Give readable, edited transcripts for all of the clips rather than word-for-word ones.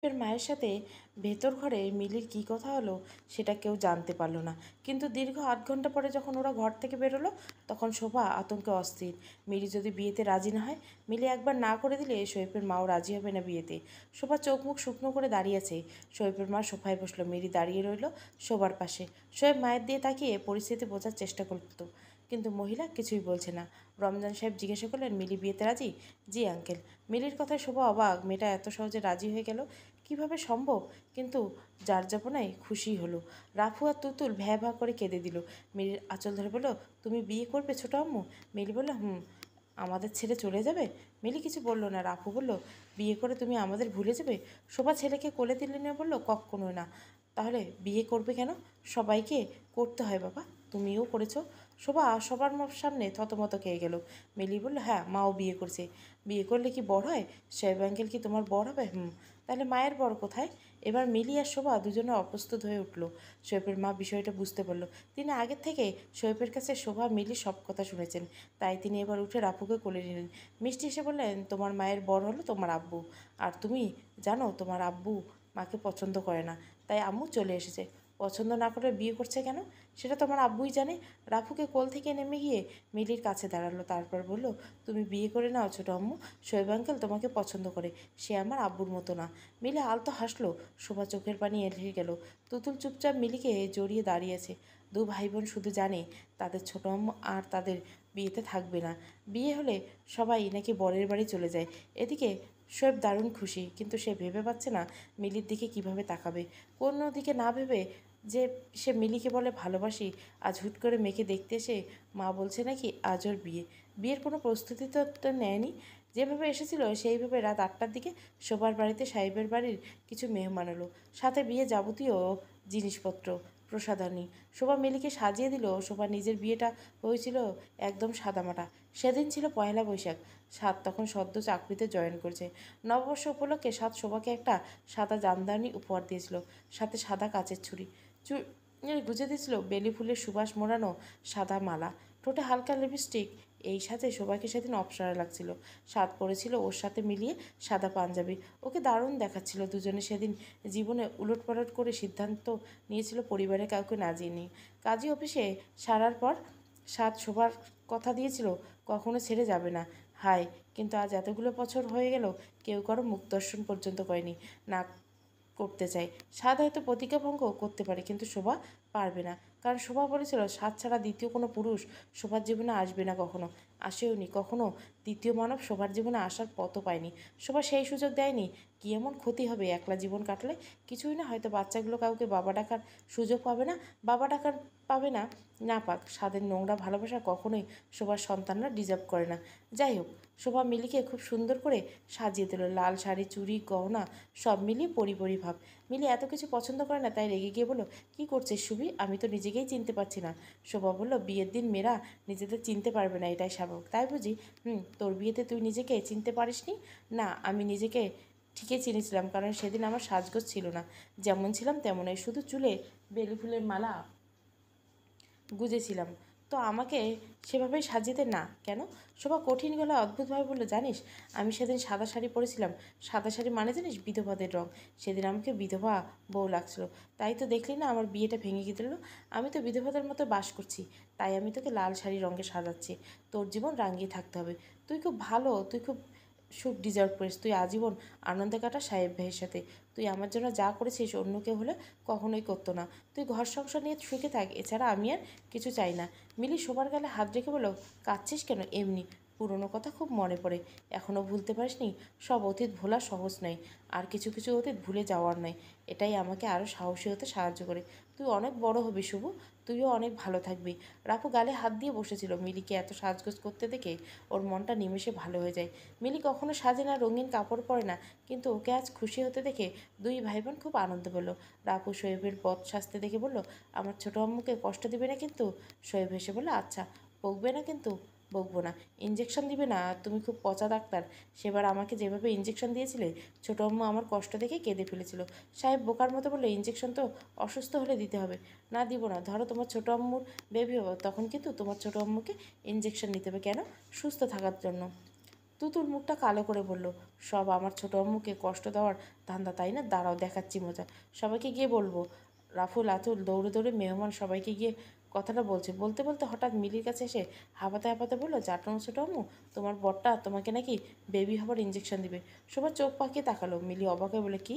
এর মায়ের সাথে ভেতর ঘরে মিলির কী কথা হলো সেটা কেউ জানতে পারলো না। কিন্তু দীর্ঘ ৮ ঘন্টা পরে যখন ওরা ঘর থেকে বেরোলো তখন শোভা আতঙ্কে অস্থির। মিলি যদি বিয়েতে রাজি না হয়, মিলি একবার না করে দিলে শোয়েবের মাও রাজি হবে না বিয়েতে। শোভা চোখ মুখ শুকনো করে দাঁড়িয়ে আছে। শোয়েবের মা সোফায় বসলো, মিলি দাঁড়িয়ে রইল শোবার পাশে। শোয়েব মায়ের দিয়ে তাকিয়ে পরিস্থিতি বোঝার চেষ্টা করতো, কিন্তু মহিলা কিছুই বলছে না। রমজান সাহেব জিজ্ঞাসা করলেন, মিলি বিয়েতে রাজি? জি আঙ্কেল। মিলির কথায় শোভা অবাক, মেয়েটা এত সহজে রাজি হয়ে গেল কিভাবে সম্ভব? কিন্তু যার যাপনায় খুশি হলো। রাফু আর তুতুল ভ্যা ভ্যা করে কেঁদে দিল। মিলির আঁচল ধরে বলল, তুমি বিয়ে করবে ছোটো আম্মু? মিলি বলল, হুম। আমাদের ছেড়ে চলে যাবে? মিলি কিছু বলল না। রাফু বলল, বিয়ে করে তুমি আমাদের ভুলে যাবে? শোভা ছেলেকে কোলে তুলে নিয়ে বলল, কক্ষনোই না। তাহলে বিয়ে করবে কেন? সবাইকে করতে হয় বাবা, তুমিও করেছো। শোভা সবার সামনে থতমত খেয়ে গেল। মিলি বলল, হ্যাঁ মাও বিয়ে করছে। বিয়ে করলে কি বড় হয়? সাহেব আঙ্কেল কি তোমার বড় হবে? হুম। তাহলে মায়ের বর কোথায়? এবার মিলি আর শোভা দুজনে অপ্রস্তুত হয়ে উঠল। শোয়েবের মা বিষয়টা বুঝতে পারল। তিনি আগের থেকে শোয়েবের কাছে শোভা মিলি সব কথা শুনেছেন। তাই তিনি এবার উঠে রাফুকে কোলে নিলেন। মিষ্টি এসে বললেন, তোমার মায়ের বর হলো তোমার আব্বু। আর তুমি জানো তোমার আব্বু মাকে পছন্দ করে না, তাই আম্মু চলে এসেছে। পছন্দ না করে বিয়ে করছে কেন সেটা তোমার আব্বুই জানে। রাফুকে কোল থেকে নেমে গিয়ে মিলির কাছে দাঁড়ালো, তারপর বলল, তুমি বিয়ে করে নাও ছোটো আম্মু। শোয়েব আঙ্কেল তোমাকে পছন্দ করে, সে আমার আব্বুর মতো না। মিলি আলতো হাসলো। শোভা চোখের পানি এড়িয়ে গেল। তুতুল চুপচাপ মিলিকে জড়িয়ে দাঁড়িয়েছে। দু ভাই বোন শুধু জানে তাদের ছোটো আম্মু আর তাদের বিয়েতে থাকবে না। বিয়ে হলে সবাই নাকি বরের বাড়ি চলে যায়। এদিকে শোয়েব দারুণ খুশি, কিন্তু সে ভেবে পাচ্ছে না মিলির দিকে কিভাবে তাকাবে। কোনো দিকে না ভেবে যে সে মিলিকে বলে ভালোবাসি, আজ হুট করে মেয়েকে দেখতে এসে মা বলছে নাকি আজ ওর বিয়ে। বিয়ের কোনো প্রস্তুতি তো নেয়নি। যেভাবে এসেছিল সেইভাবে রাত ৮টার দিকে শোবার বাড়িতে সাহেবের বাড়ির কিছু মেহমান এলো, সাথে বিয়ে যাবতীয় জিনিসপত্র, প্রসাদানি। শোভা মিলিকে সাজিয়ে দিল। শোভা নিজের বিয়েটা হয়েছিল একদম সাদামাটা। সেদিন ছিল পয়লা বৈশাখ। সাত তখন সদ্য চাকরিতে জয়েন করছে। নববর্ষ উপলক্ষে সাত শোভাকে একটা সাদা জামদানি উপহার দিয়েছিল, সাথে সাদা কাচের ছুরি। গুজে দিয়েছিল বেলি ফুলের সুবাস মোড়ানো সাদা মালা, ঠোঁটে হালকা লিপস্টিক। এই সাথে শোভাকে সেদিন অপসরা লাগছিল। সাত পরেছিল ওর সাথে মিলিয়ে সাদা পাঞ্জাবি। ওকে দারুণ দেখাচ্ছিল। দুজনে সেদিন জীবনে উলটপালট করে সিদ্ধান্ত নিয়েছিল পরিবারের কাউকে না জানিয়ে। কাজী অফিসে সারার পর সাত শোভার কথা দিয়েছিল কখনো ছেড়ে যাবে না। হায়, কিন্তু আজ এতগুলো বছর হয়ে গেল কেউ কারো মুখ দর্শন পর্যন্ত করেনি। না করতে চায়। সাদ হয়তো প্রতিজ্ঞাভঙ্গ করতে পারে, কিন্তু শোভা পারবে না। কারণ শোভা বলেছিল সাদ ছাড়া দ্বিতীয় কোনো পুরুষ শোভার জীবনে আসবে না, কখনো আসেওনি। কখনো দ্বিতীয় মানব শোভার জীবনে আসার পথও পায়নি। শোভা সেই সুযোগ দেয়নি। কি এমন ক্ষতি হবে একলা জীবন কাটলে? কিছুই না, হয়তো বাচ্চাগুলো কাউকে বাবা ডাকার সুযোগ পাবে না। বাবা ডাকার পাবে না, না পাক। স্বাদের নোংরা ভালোবাসা কখনোই শোভার সন্তানরা ডিজার্ভ করে না। যাই হোক, শোভা মিলিকে খুব সুন্দর করে সাজিয়ে দিল। লাল শাড়ি, চুড়ি, গহনা সব মিলিয়ে পরিপরি ভাব। মিলি এত কিছু পছন্দ করে না, তাই রেগে গিয়ে বলল, কী করছিস সুবি? আমি তো নিজেকেই চিনতে পারছি না। শোভা বলল, বিয়ের দিন মেয়েরা নিজেদের চিনতে পারবে না, এটাই স্বাভাবিক। তাই বুঝি? তোর বিয়েতে তুই নিজেকে চিনতে পারিসনি? না, আমি নিজেকে ঠিকই চিনেছিলাম, কারণ সেদিন আমার সাজগোজ ছিল না। যেমন ছিলাম তেমনই, শুধু চুলে বেলি ফুলের মালা গুজেছিলাম। তো আমাকে সেভাবেই সাজিয়ে না কেন? শোভা কঠিন গলায় অদ্ভুতভাবে বলল, জানিস আমি সেদিন সাদা শাড়ি পরেছিলাম। সাদা শাড়ি মানে জানিস বিধবাদের রং। সেদিন আমাকে বিধবা বউ লাগছিল। তাই তো দেখলি না আমার বিয়েটা ভেঙে গেল। আমি তো বিধবাদের মতো বাস করছি, তাই আমি তোকে লাল শাড়ি রঙে সাজাচ্ছি। তোর জীবন রাঙিয়ে থাকতে হবে। তুই খুব ভালো, তুই খুব সুখ ডিজার্ভ করিস। তুই আজীবন আনন্দে কাটা সাহেব ভাইয়ের সাথে। তুই আমার জন্য যা করেছিস অন্য কেউ হলে কখনোই করতো না। তুই ঘর সংসার নিয়ে সুখে থাক, এছাড়া আমি আর কিছু চাই না। মিলি শোবার গালে হাত রেখে বলল, কাঁদছিস কেন? এমনি পুরনো কথা খুব মনে পড়ে। এখনও ভুলতে পারিসনি? সব অতীত ভোলা সহজ নয়, আর কিছু কিছু অতীত ভুলে যাওয়ার নয়। এটাই আমাকে আরও সাহসী হতে সাহায্য করে। তুই অনেক বড় হবি শুভ, তুইও অনেক ভালো থাকবি। রাফু গালে হাত দিয়ে বসেছিল। মিলিকে এত সাজগোজ করতে দেখে ওর মনটা নিমেষে ভালো হয়ে যায়। মিলি কখনো সাজে না, রঙিন কাপড় পরে না, কিন্তু ওকে আজ খুশি হতে দেখে দুই ভাই বোন খুব আনন্দ পেল। রাফু শোয়েবের বদ সাজতে দেখে বলল, আমার ছোটো আম্মুকে কষ্ট দিবে না কিন্তু? শোয়েব হেসে বলল, আচ্ছা, বকবে না কিন্তু? বকবো না। ইঞ্জেকশন দিবে না? তুমি খুব পচা ডাক্তার। সেবার আমাকে যেভাবে ইঞ্জেকশন দিয়েছিলে, ছোটো আম্মু আমার কষ্ট দেখে কেঁদে ফেলেছিল। সাহেব বোকার মতো বললো, ইঞ্জেকশন তো অসুস্থ হলে দিতে হবে। না, দিব না। ধরো তোমার ছোটো আম্মুর বেবি হবে, তখন কিন্তু তোমার ছোটো আম্মুকে ইঞ্জেকশন নিতে হবে। কেন? সুস্থ থাকার জন্য। তুতুল মুখটা কালো করে বলল, সব আমার ছোট আম্মুকে কষ্ট দেওয়ার ধান্দা, তাই না? দাঁড়াও, দেখাচ্ছি মজা। সবাইকে গিয়ে বলবো। রাফুল আতুল দৌড়ে দৌড়ে মেহমান সবাইকে গিয়ে কথাটা বলছে। বলতে বলতে হঠাৎ মিলির কাছে এসে হাঁপাতে হাঁপাতে বললো, জানো ছোট আম্মু, তোমার বরটা তোমাকে নাকি বেবি হবার ইঞ্জেকশন দিবে। সবার চোখ পাকিয়ে তাকালো। মিলি অবাক হয়ে বলে, কি?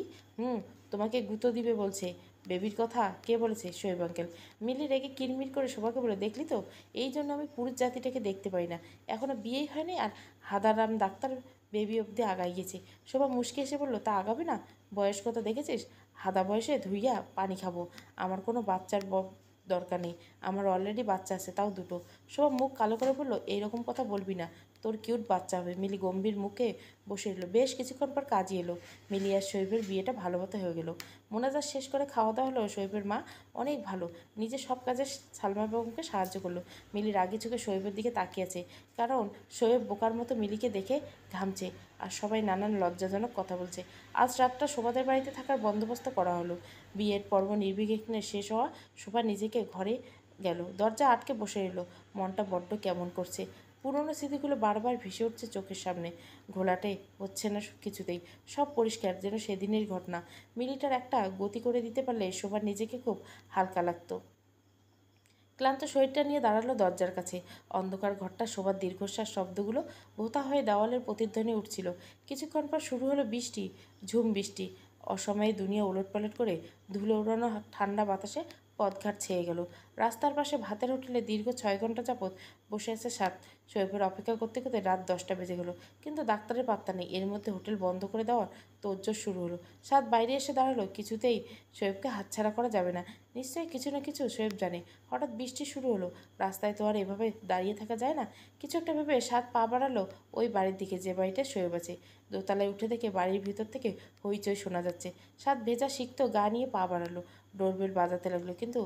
তোমাকে গুঁতো দিবে বলছে। বেবির কথা কে বলেছে? শোয়েব আঙ্কেল। মিলি রেগে কিরমির করে সবাইকে বলে, দেখলি তো, এই জন্য আমি পুরুষ জাতিটাকে দেখতে পাই না। এখনও বিয়েই হয়নি আর হাদারাম ডাক্তার বেবি অবধি আগাই গেছে। শোভা মুশকে এসে বলল, তা আগাবে না? বয়স কত দেখেছিস? হাদা বয়সে ধুইয়া পানি খাবো। আমার কোনো বাচ্চার দরকার নেই। আমার অলরেডি বাচ্চা আছে, তাও দুটো। শোভা মুখ কালো করে বলল, এইরকম কথা বলবি না, তোর কিউট বাচ্চা হবে। মিলি গম্ভীর মুখে বসে এলো। বেশ কিছুক্ষণ পর কাজই এলো। মিলি আর শোয়েবের বিয়েটা ভালো মতো হয়ে গেল। মোনাজাত শেষ করে খাওয়া দাওয়া হলো। শোয়েবের মা অনেক ভালো, নিজে সব কাজে সালমা বেগমকে সাহায্য করলো। মিলি রাগি চোখে শোয়েবের দিকে তাকিয়ে আছে, কারণ শোয়েব বোকার মতো মিলিকে দেখে ঘামছে আর সবাই নানান লজ্জাজনক কথা বলছে। আজ রাতটা শোভাদের বাড়িতে থাকার বন্দোবস্ত করা হলো। বিয়ের পর্ব নির্বিঘ্নে শেষ হওয়া শোভা নিজেকে ঘরে গেল। দরজা আটকে বসে এলো। মনটা বড্ড কেমন করছে। পুরনো স্মৃতিগুলো বারবার ভেসে উঠছে চোখের সামনে। ঘোলাটে হচ্ছে না কিছুতেই। সব পরিষ্কার, যেন সেদিনের ঘটনা। মিলিটার একটা গতি করে দিতে পারলে শোভার নিজেকে খুব হালকা লাগতো। ক্লান্ত শরীরটা নিয়ে দাঁড়ালো দরজার কাছে। অন্ধকার ঘরটা শোভার দীর্ঘশ্বাস শব্দগুলো ভোঁতা হয়ে দেওয়ালের প্রতিধ্বনি উঠছিল। কিছুক্ষণ পর শুরু হলো বৃষ্টি, ঝুম বৃষ্টি। অসময়ে দুনিয়া ওলটপালট করে ধুলো উড়ানো ঠান্ডা বাতাসে পথঘাট ছেয়ে গেল। রাস্তার পাশে ভাতের হোটেলে দীর্ঘ 6 ঘন্টা যাবৎ বসে আছে সাত। শোয়েবের অপেক্ষা করতে করতে রাত 10টা বেজে গেল, কিন্তু ডাক্তারের পাত্তা নেই। এর মধ্যে হোটেল বন্ধ করে দেওয়ার তোড়জোড় শুরু হলো। সাত বাইরে এসে দাঁড়ালো। কিছুতেই শোয়েবকে হাতছাড়া করা যাবে না। নিশ্চয়ই কিছু না কিছু শোয়েব জানে। হঠাৎ বৃষ্টি শুরু হলো। রাস্তায় তো আর এভাবে দাঁড়িয়ে থাকা যায় না। কিছু একটা ভেবে সাত পা বাড়ালো ওই বাড়ির দিকে, যে বাড়িটা শোয়েব আছে। দোতলায় উঠে দেখে বাড়ির ভিতর থেকে হইচই শোনা যাচ্ছে। সাত ভেজা সিক্ত গা নিয়ে পা বাড়ালো। ডোরবেল বাজাতে লাগলো, কিন্তু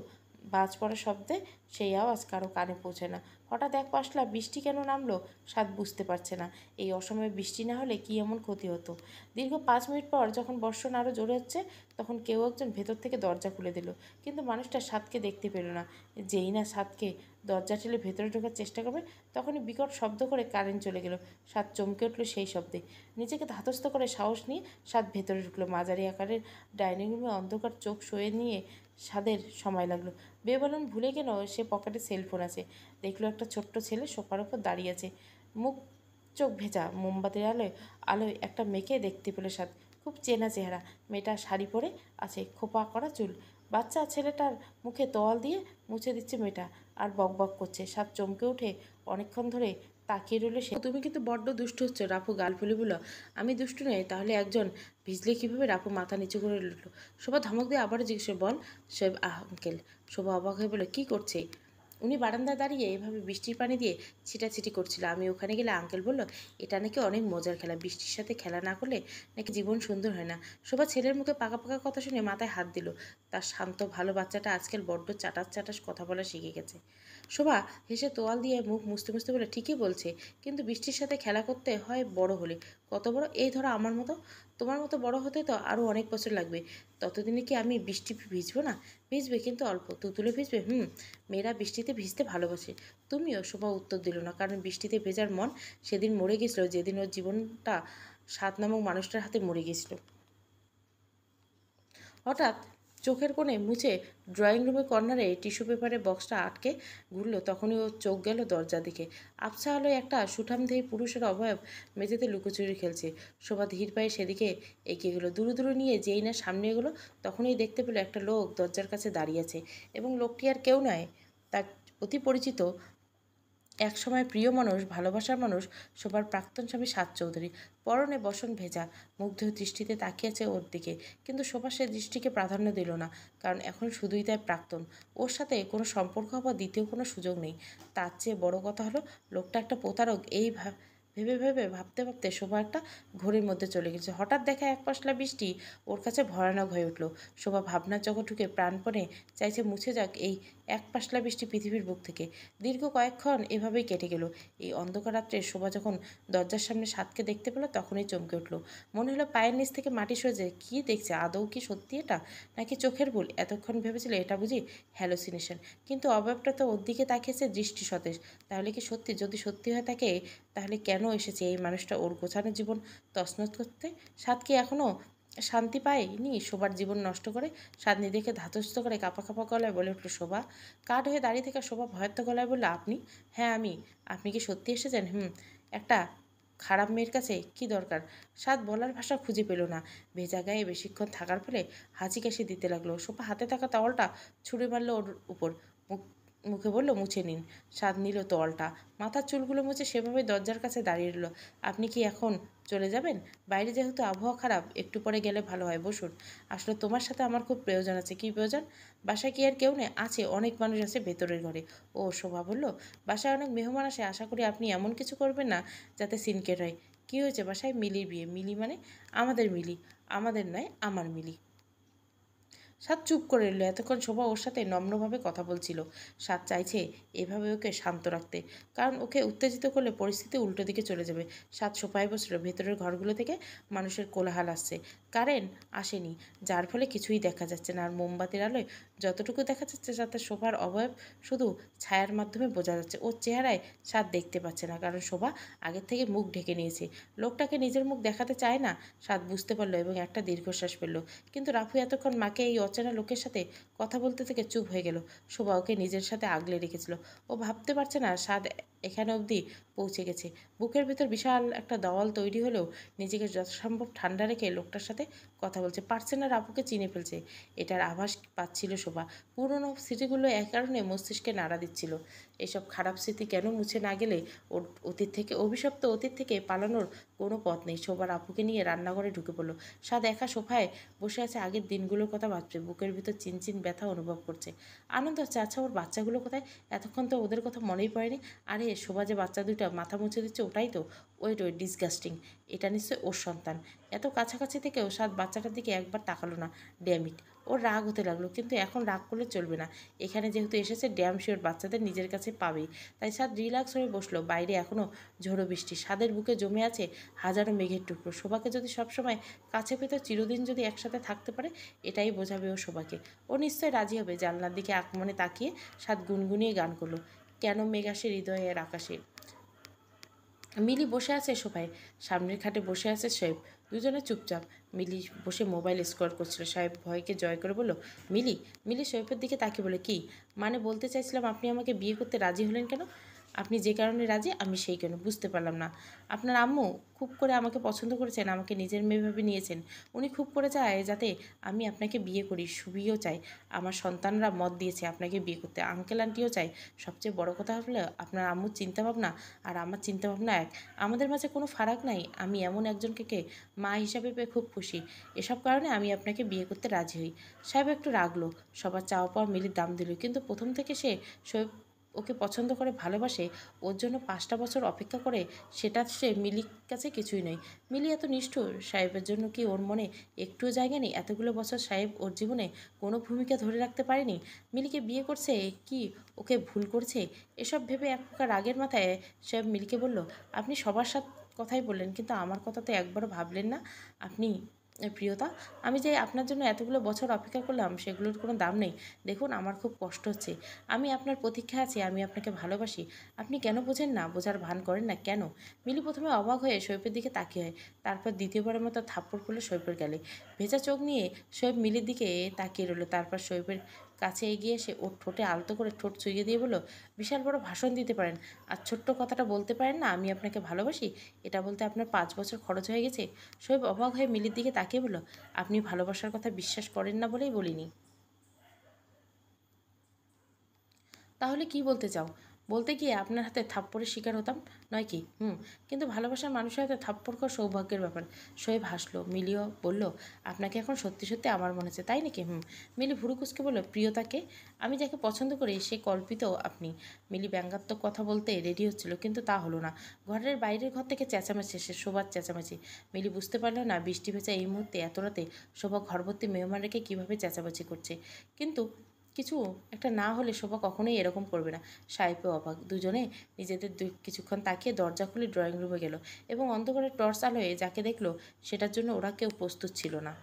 বাজ পড়ার শব্দে সেই আওয়াজ কারো কানে পৌঁছে না। হঠাৎ এক পাশলা বৃষ্টি কেন নামলো সাত বুঝতে পারছে না। এই অসময়ে বৃষ্টি না হলে কি এমন ক্ষতি হতো। দীর্ঘ 5 মিনিট পর যখন বর্ষণ আরও জোরে হচ্ছে, তখন কেউ একজন ভেতর থেকে দরজা খুলে দিল। কিন্তু মানুষটা সাতকে দেখতে পেল না। যেই না সাতকে দরজা ঠেলে ভেতরে ঢোকার চেষ্টা করবে, তখনই বিকট শব্দ করে কারেন্ট চলে গেল। সাত চমকে উঠল সেই শব্দে। নিজেকে ধাতস্থ করে সাহস নিয়ে সাত ভেতরে ঢুকলো। মাঝারি আকারের ডাইনিং রুমে অন্ধকার। চোখ সয়ে নিয়ে সাদের সময় লাগলো। বেবলন ভুলে গেল সে পকেটে সেলফোন আছে। দেখলো একটা ছোট্ট ছেলে সোফার উপর দাঁড়িয়ে আছে, মুখ চোখ ভেজা। মোমবাতির আলোয় আলোয় একটা মেয়েকে দেখতে পেল সাত। খুব চেনা চেহারা। মেয়েটা শাড়ি পরে আছে, খোপা করা চুল। বাচ্চা ছেলেটার মুখে তোয়াল দিয়ে মুছে দিচ্ছে মেয়েটা, আর বকবক করছে। সাত চমকে উঠে অনেকক্ষণ ধরে তাকিয়ে রইল সে। তুমি কিন্তু বড্ড দুষ্ট হচ্ছে। রাফু গাল ফুলে বলল, আমি দুষ্টু নই, তাহলে একজন ভিজলে কীভাবে? রাফু মাথা নিচু করে উঠল। শোভা ধমক দিয়ে আবারও জিজ্ঞেস, বল শোয়েব আঙ্কেল। শোভা অবাক হয়ে বলে, কী করছে? উনি বারান্দায় দাঁড়িয়ে এভাবে বৃষ্টির পানি দিয়ে ছিটাছিটি করছিল। আমি ওখানে গেলে আঙ্কেল বলল, এটা নাকি অনেক মজার খেলা, বৃষ্টির সাথে খেলা না করলে নাকি জীবন সুন্দর হয় না। শোভা ছেলের মুখে পাকা পাকা কথা শুনে মাথায় হাত দিল। তার শান্ত ভালো বাচ্চাটা আজকাল বড্ড চাটাস চাটাস কথা বলা শিখে গেছে। শোভা হেসে তোয়াল দিয়ে মুখ মুছতে মুছতে বলে, ঠিকই বলছে, কিন্তু বৃষ্টির সাথে খেলা করতে হয় বড় হলে। কত বড়? এই ধরো আমার মতো। তোমার মতো বড় হতে তো আরও অনেক বছর লাগবে। ততদিনে কি আমি বৃষ্টি ভিজবো না? ভিজবে, কিন্তু অল্প। তুতুলে ভিজবে। মেয়েরা বৃষ্টিতে ভিজতে ভালোবাসে। তুমিও? শোভা উত্তর দিল না, কারণ বৃষ্টিতে ভেজার মন সেদিন মরে গেছিল, যেদিন ওর জীবনটা সাত নামক মানুষটার হাতে মরে গেছিল। হঠাৎ চোখের কোণে মুছে ড্রয়িং রুমের কর্নারে টিস্যু পেপারের বক্সটা আটকে ঘুরলো। তখনই ওর চোখ গেল দরজার দিকে। আবছা আলোয় একটা সুঠামদেহী পুরুষের অবয়ব মেঝেতে লুকোচুরি খেলছে। শোভা ধীর পায়ে সেদিকে এগিয়ে গেল। দূরে দূরে নিয়ে যেই না সামনে এগোলো, তখনই দেখতে পেল একটা লোক দরজার কাছে দাঁড়িয়ে আছে, এবং লোকটি আর কেউ নয়, তার অতি পরিচিত, একসময় প্রিয় মানুষ, ভালোবাসার মানুষ, শোভার প্রাক্তন স্বামী সাত চৌধুরী। পরনে বসন ভেজা, মুগ্ধ দৃষ্টিতে তাকিয়ে আছে ওর দিকে। কিন্তু শোভা সে দৃষ্টিকে প্রাধান্য দিল না, কারণ এখন শুধুই তার প্রাক্তন। ওর সাথে কোনো সম্পর্ক হবার দ্বিতীয় কোনো সুযোগ নেই। তার চেয়ে বড় কথা হলো, লোকটা একটা প্রতারক। এই ভেবে ভেবে ভাবতে ভাবতে শোভা একটা ঘড়ির মধ্যে চলে গেছে। হঠাৎ দেখা এক পশলা বৃষ্টি ওর কাছে ভয়ানক হয়ে উঠল। শোভা ভাবনার জগৎ ঢুকে প্রাণপণে চাইছে মুছে যাক এই এক পাশলা বৃষ্টি পৃথিবীর বুক থেকে। দীর্ঘ কয়েকক্ষণ এভাবেই কেটে গেল। এই অন্ধকার রাত্রে শোভা যখন দরজার সামনে সাতকে দেখতে পেল, তখনই চমকে উঠল। মনে হলো পায়ের নিচ থেকে মাটি সরে যায়। কী দেখছে? আদৌ কি সত্যি এটা, নাকি চোখের ভুল? এতক্ষণ ভেবেছিল এটা বুঝি হ্যালোসিনেশন, কিন্তু অবয়বটা তো ওর দিকে তাকিয়েছে দৃষ্টি সতেজ। তাহলে কি সত্যি? যদি সত্যি হয় থাকে, তাহলে কেন এসেছে এই মানুষটা ওর গোছানো জীবন তছনছ করতে? সাদ কি এখনও শান্তি পায়নি শোভার জীবন নষ্ট করে? সাদ নিজেকে ধাতস্থ করে কাঁপা কাঁপা গলায় বলে উঠল শোভা। কাঠ হয়ে দাঁড়িয়ে থেকে শোভা ভয়ার্ত গলায় বলল, আপনি? হ্যাঁ আমি। আপনি কি সত্যি এসেছেন? একটা খারাপ মেয়ের কাছে কি দরকার? সাদ বলার ভাষা খুঁজে পেল না। ভেজা গায়ে বেশিক্ষণ থাকার ফলে হাঁচি কাশি দিতে লাগলো। শোভা হাতে থাকা তাওয়ালটা ছুঁড়ে মারল ওর উপর। মুখে বলল, মুছে নিন। সাদ নিল তোয়ালটা, মাথার চুলগুলো মুছে সেভাবে দরজার কাছে দাঁড়িয়ে রইল। আপনি কি এখন চলে যাবেন? বাইরে যেহেতু আবহাওয়া খারাপ, একটু পরে গেলে ভালো হয়। বসুন। আসলে তোমার সাথে আমার খুব প্রয়োজন আছে। কি প্রয়োজন? বাসায় কি আর কেউ নেই? আছে, অনেক মানুষ আছে ভেতরের ঘরে। ও, শোভা বলল, বাসায় অনেক মেহমান আসে, আশা করি আপনি এমন কিছু করবেন না যাতে সিনকেট হয়। কী হয়েছে বাসায়? মিলির বিয়ে। মিলি মানে? আমাদের মিলি। আমাদের নয়, আমার মিলি। সাত চুপ করে এলো। এতক্ষণ শোভা ওর সাথে নম্রভাবে কথা বলছিল। সাত চাইছে এভাবে ওকে শান্ত রাখতে, কারণ ওকে উত্তেজিত করলে পরিস্থিতি উল্টো দিকে চলে যাবে। সাত সোফায় বসল। ভেতরের ঘরগুলো থেকে মানুষের কোলাহল আসছে। কারেন্ট আসেনি, যার ফলে কিছুই দেখা যাচ্ছে না। আর মোমবাতির আলোয় যতটুকু দেখা যাচ্ছে তাতে শোভার অবয়ব শুধু ছায়ার মাধ্যমে বোঝা যাচ্ছে। ওর চেহারায় সাত দেখতে পাচ্ছে না, কারণ শোভা আগের থেকে মুখ ঢেকে নিয়েছে। লোকটাকে নিজের মুখ দেখাতে চায় না, সাত বুঝতে পারলো এবং একটা দীর্ঘশ্বাস ফেলল। কিন্তু রাফু এতক্ষণ মাকে এই অচেনা লোকের সাথে কথা বলতে থেকে চুপ হয়ে গেল। শোভা ওকে নিজের সাথে আগলে রেখেছিল। ও ভাবতে পারছে না সাদ এখানে অবধি পৌঁছে গেছে। বুকের ভেতর বিশাল একটা দেওয়াল তৈরি হলেও নিজেকে যথাসম্ভব ঠান্ডা রেখে লোকটার সাথে কথা বলছে। পারছে না রাফুকে চিনে ফেলছে, এটার আভাস পাচ্ছিল শোভা। পুরনো স্মৃতিগুলো এক কারণে মস্তিষ্কে নাড়া দিচ্ছিল। এসব খারাপ স্মৃতি কেন মুছে না গেলে ওর অতীত থেকে, অভিশপ্ত অতীত থেকে পালানোর কোনো পথ নেই। শোভা আপুকে নিয়ে রান্নাঘরে ঢুকে পড়ল। সাদ একা সোফায় বসে আছে, আগের দিনগুলোর কথা ভাবছে। বুকের ভিতর চিনচিন ব্যথা অনুভব করছে। আনন্দ হচ্ছে, আচ্ছা ওর বাচ্চাগুলো কোথায়? এতক্ষণ তো ওদের কথা মনেই পড়েনি। আরে শোভা যে বাচ্চা দুইটা মাথা মুছে দিচ্ছে, ওটাই তো। Wait wait, disgusting. এটা নিশ্চয়ই ওর সন্তান। এত কাছাকাছি থেকেও সাদ বাচ্চাটার দিকে একবার তাকালো না। ড্যামিট। ওর রাগ হতে লাগলো, কিন্তু এখন রাগ করলে চলবে না। এখানে যেহেতু এসেছে, ড্যাম শিওর বাচ্চাদের নিজের কাছে পাবেই। তাই সাদ রিল্যাক্স হয়ে বসলো। বাইরে এখনও ঝোড়ো বৃষ্টি। সাদের বুকে জমে আছে হাজারো মেঘের টুকরো। শোভাকে যদি সবসময় কাছে পেত, চিরদিন যদি একসাথে থাকতে পারে, এটাই বোঝাবে ও শোভাকে। ও নিশ্চয়ই রাজি হবে। জানলার দিকে আকমনে তাকিয়ে সাদ গুনগুনিয়ে গান করলো, কেন মেঘ আসে হৃদয়ের আকাশে। মিলি বসে আছে সোফায়, সামনের খাটে বসে আছে শোয়েব। দুজনে চুপচাপ। মিলি বসে মোবাইল স্ক্রল করছিল। সাহেব ভয়কে জয় করে বলল, মিলি। মিলি শোয়েবের দিকে তাকিয়ে বলে, কি মানে? বলতে চাইছিলাম আপনি আমাকে বিয়ে করতে রাজি হলেন কেন? আপনি যে কারণে রাজি, আমি সেই কেন বুঝতে পারলাম না। আপনার আম্মু খুব করে আমাকে পছন্দ করেছেন, আমাকে নিজের মেয়ে ভেবে নিয়েছেন। উনি খুব করে চায় যাতে আমি আপনাকে বিয়ে করি। সুবিও চাই, আমার সন্তানরা মত দিয়েছে আপনাকে বিয়ে করতে। আঙ্কেল আন্টিও চাই। সবচেয়ে বড় কথা হলো আপনার আম্মুর চিন্তাভাবনা আর আমার চিন্তাভাবনা এক। আমাদের মাঝে কোনো ফারাক নাই। আমি এমন একজনকে মা হিসাবে পেয়ে খুব খুশি। এসব কারণে আমি আপনাকে বিয়ে করতে রাজি হই। সাহেব একটু রাগলো। সবার চাওয়া পাওয়া মিলির দাম দিল, কিন্তু প্রথম থেকে সে শোয়েব ওকে পছন্দ করে ভালোবাসে। ওর জন্য 5টা বছর অপেক্ষা করে, সেটা সে মিলির কাছে কিছুই নয়। মিলি এত নিষ্ঠুর? সাহেবের জন্য কি ওর মনে একটুও জায়গা নেই? এতগুলো বছর সাহেব ওর জীবনে কোনো ভূমিকা ধরে রাখতে পারেনি। মিলিকে বিয়ে করছে কি ওকে ভুল করছে? এসব ভেবে এক প্রকার রাগের মাথায় সাহেব মিলিকে বলল, আপনি সবার সাথে কথাই বললেন, কিন্তু আমার কথা তো একবারও ভাবলেন না। আপনি প্রিয়তা, আমি যে আপনার জন্য এতগুলো বছর অপেক্ষা করলাম, সেগুলোর কোনো দাম নেই। দেখুন আমার খুব কষ্ট হচ্ছে। আমি আপনার প্রতীক্ষা আছি। আমি আপনাকে ভালোবাসি। আপনি কেন বোঝেন না? বোঝার ভান করেন না কেন? মিলি প্রথমে অবাক হয়ে শোয়েবের দিকে তাকিয়ে হয়, তারপর দ্বিতীয়বারের মতো থাপ্পড় পড়লো শোয়েবের গালে। ভেজা চোখ নিয়ে শোয়েব মিলির দিকে তাকিয়ে রইল। তারপর শোয়েবের কাছে এগিয়ে এসে ওর ঠোঁটে আলতো করে ঠোঁট ছুঁয়ে দিয়ে বলল, বিশাল বড় ভাষণ দিতে পারেন আর ছোট্ট কথাটা বলতে পারেন না, আমি আপনাকে ভালোবাসি। এটা বলতে আপনার 5 বছর খরচ হয়ে গেছে। শোয়েব অবাক হয়ে মিলির দিকে তাকিয়ে বলল, আপনি ভালোবাসার কথা বিশ্বাস করেন না বলেই বলিনি। তাহলে কি বলতে চাও? বলতে গিয়ে আপনার হাতে থাপ্পড়ের শিকার হতাম, নয় কি? কিন্তু ভালোবাসার মানুষের হাতে থাপ্পড় খাওয়া সৌভাগ্যের ব্যাপার। শোয়েব হাসলো। মিলিও বলল, আপনাকে এখন সত্যি সত্যি আমার মনে হচ্ছে, তাই নাকি? মিলি ভুরু কুচকে বলল, প্রিয়তাকে? আমি যাকে পছন্দ করি সে কল্পিত আপনি। মিলি ব্যঙ্গাত্মক কথা বলতে রেডি হচ্ছিল, কিন্তু তা হলো না। ঘরের বাইরের ঘর থেকে চেঁচামেচি এসে শোভার চেঁচামেচি। মিলি বুঝতে পারল না বৃষ্টি ভেজা এই মুহূর্তে এত রাতে শোভা ঘরভর্তি মেহমান রেখে কীভাবে চেঁচামেচি করছে। কিন্তু কিছু একটা না হলে শোভা কখনোই এরকম করবে না। সাহেবও অবাক। দুজনে নিজেদের কিছুক্ষণ তাকিয়ে দরজা খুলে ড্রয়িং রুমে গেল এবং অন্ধকারে টর্চ আলোয় যাকে দেখলো সেটার জন্য ওরা কেউ প্রস্তুত ছিল না।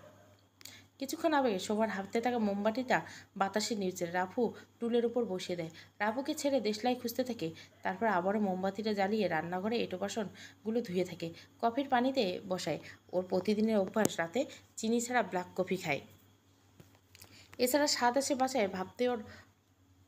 কিছুক্ষণ আগে শোভার হাতে থাকা মোমবাতিটা বাতাসে নিচে রাফু টুলের উপর বসিয়ে দেয়। রাফুকে ছেড়ে দেশলাই খুঁজতে থাকে। তারপর আবারও মোমবাতিটা জ্বালিয়ে রান্নাঘরে এঁটো বাসনগুলো ধুয়ে থাকে। কফির পানিতে বসায়। ওর প্রতিদিনের অভ্যাস রাতে চিনি ছাড়া ব্ল্যাক কফি খায়। এছাড়া স্বাদ আসে বাসায় ভাবতে ওর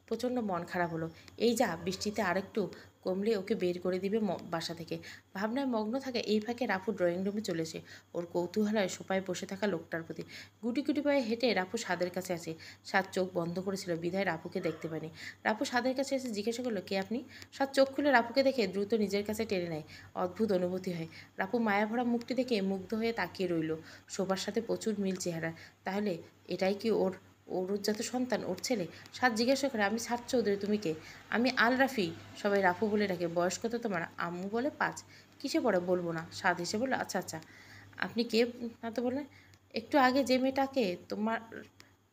প্রচণ্ড মন খারাপ হলো। এই যা বৃষ্টিতে আরেকটু কমলে ওকে বের করে দিবে বাসা থেকে। ভাবনায় মগ্ন থাকে এই ফাঁকে রাফু ড্রয়িং রুমে চলেছে ওর কৌতূহলায় সোফায় বসে থাকা লোকটার প্রতি। গুটি গুটি পায়ে হেঁটে রাফু সাদের কাছে আসে। সাদ চোখ বন্ধ করেছিল বিধায় রাফুকে দেখতে পায়নি। রাফু সাদের কাছে এসে জিজ্ঞাসা করলো, কে আপনি? সাদ চোখ খুলে রাফুকে দেখে দ্রুত নিজের কাছে টেনে নেয়। অদ্ভুত অনুভূতি হয়। রাফু মায়াভরা মুখটি দেখে মুগ্ধ হয়ে তাকিয়ে রইল। শোভার সাথে প্রচুর মিল চেহারা। তাহলে এটাই কি ওর অরুজাত সন্তান, ওর ছেলে? সাদ জিজ্ঞাসা করে, আমি সাদ চৌধুরী, তুমি কে? আমি আল রাফি, সবাই রাফু বলে ডাকে। বয়স কত তোমার? আম্মু বলে 5। কিসে পড়ে বলবো না। সাদ হেসে বলল, আচ্ছা আচ্ছা। আপনি কে না তো বললেন? একটু আগে যে মেয়েটাকে তোমার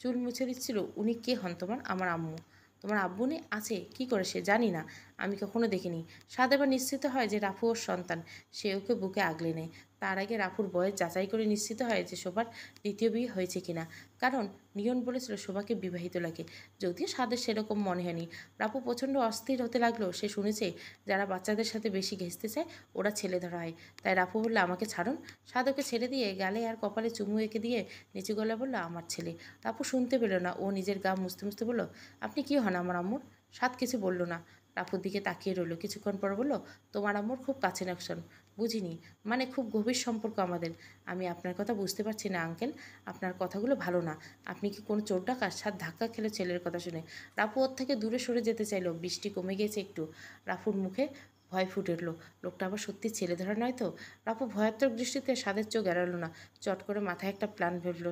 চুল মুছে দিচ্ছিল উনি কে হন তোমার? আমার আম্মু। তোমার আব্বু নেই? আছে। কি করে সে? জানি না, আমি কখনো দেখিনি। সাদ এবার নিশ্চিত হয় যে রাফু ওর সন্তান। সে ওকে বুকে আগলে নেয়। তার আগে রাফুর বয়স যাচাই করে নিশ্চিত হয় যে শোভার দ্বিতীয় বিয়ে হয়েছে কিনা। কারণ নিয়ন বলেছিল শোভাকে বিবাহিত লাগে। যদিও সাদের সেরকম মনে হয়নি। রাফু প্রচণ্ড অস্থির হতে লাগলো। সে শুনেছে যারা বাচ্চাদের সাথে বেশি ঘেঁষতে চায় ওরা ছেলে ধরা হয়। তাই রাফু বলল, আমাকে ছাড়ুন। সাদ ওকে ছেড়ে দিয়ে গালে আর কপালে চুমু এঁকে দিয়ে নিচু গলায় বলল, আমার ছেলে। রাফু শুনতে পেল না। ও নিজের গা মুছতে মুছতে বলল, আপনি কি হন আমার আম্মুর? সাদ কিছু বলল না। রাফুর দিকে তাকিয়ে রইল। কিছুক্ষণ পর বলল, তোমার আম্মুর খুব কাছে একজন। বুঝিনি, মানে খুব গভীর সম্পর্ক আমাদের। আমি আপনার কথা বুঝতে পারছি না আঙ্কেল, আপনার কথাগুলো ভালো না। আপনি কি কোনো চোর ডাকাত? সাদ ধাক্কা খেলো ছেলের কথা শুনে। রাফু ওর থেকে দূরে সরে যেতে চাইল। বৃষ্টি কমে গিয়েছে একটু। রাফুর মুখে ভয় ফুটে উঠল। লোকটা আবার সত্যি ছেলে ধরা নয় তো? রাফু ভয়াত্মক দৃষ্টিতে সাদের চোখ এড়ালো না। চট করে মাথায় একটা প্ল্যান ভেবল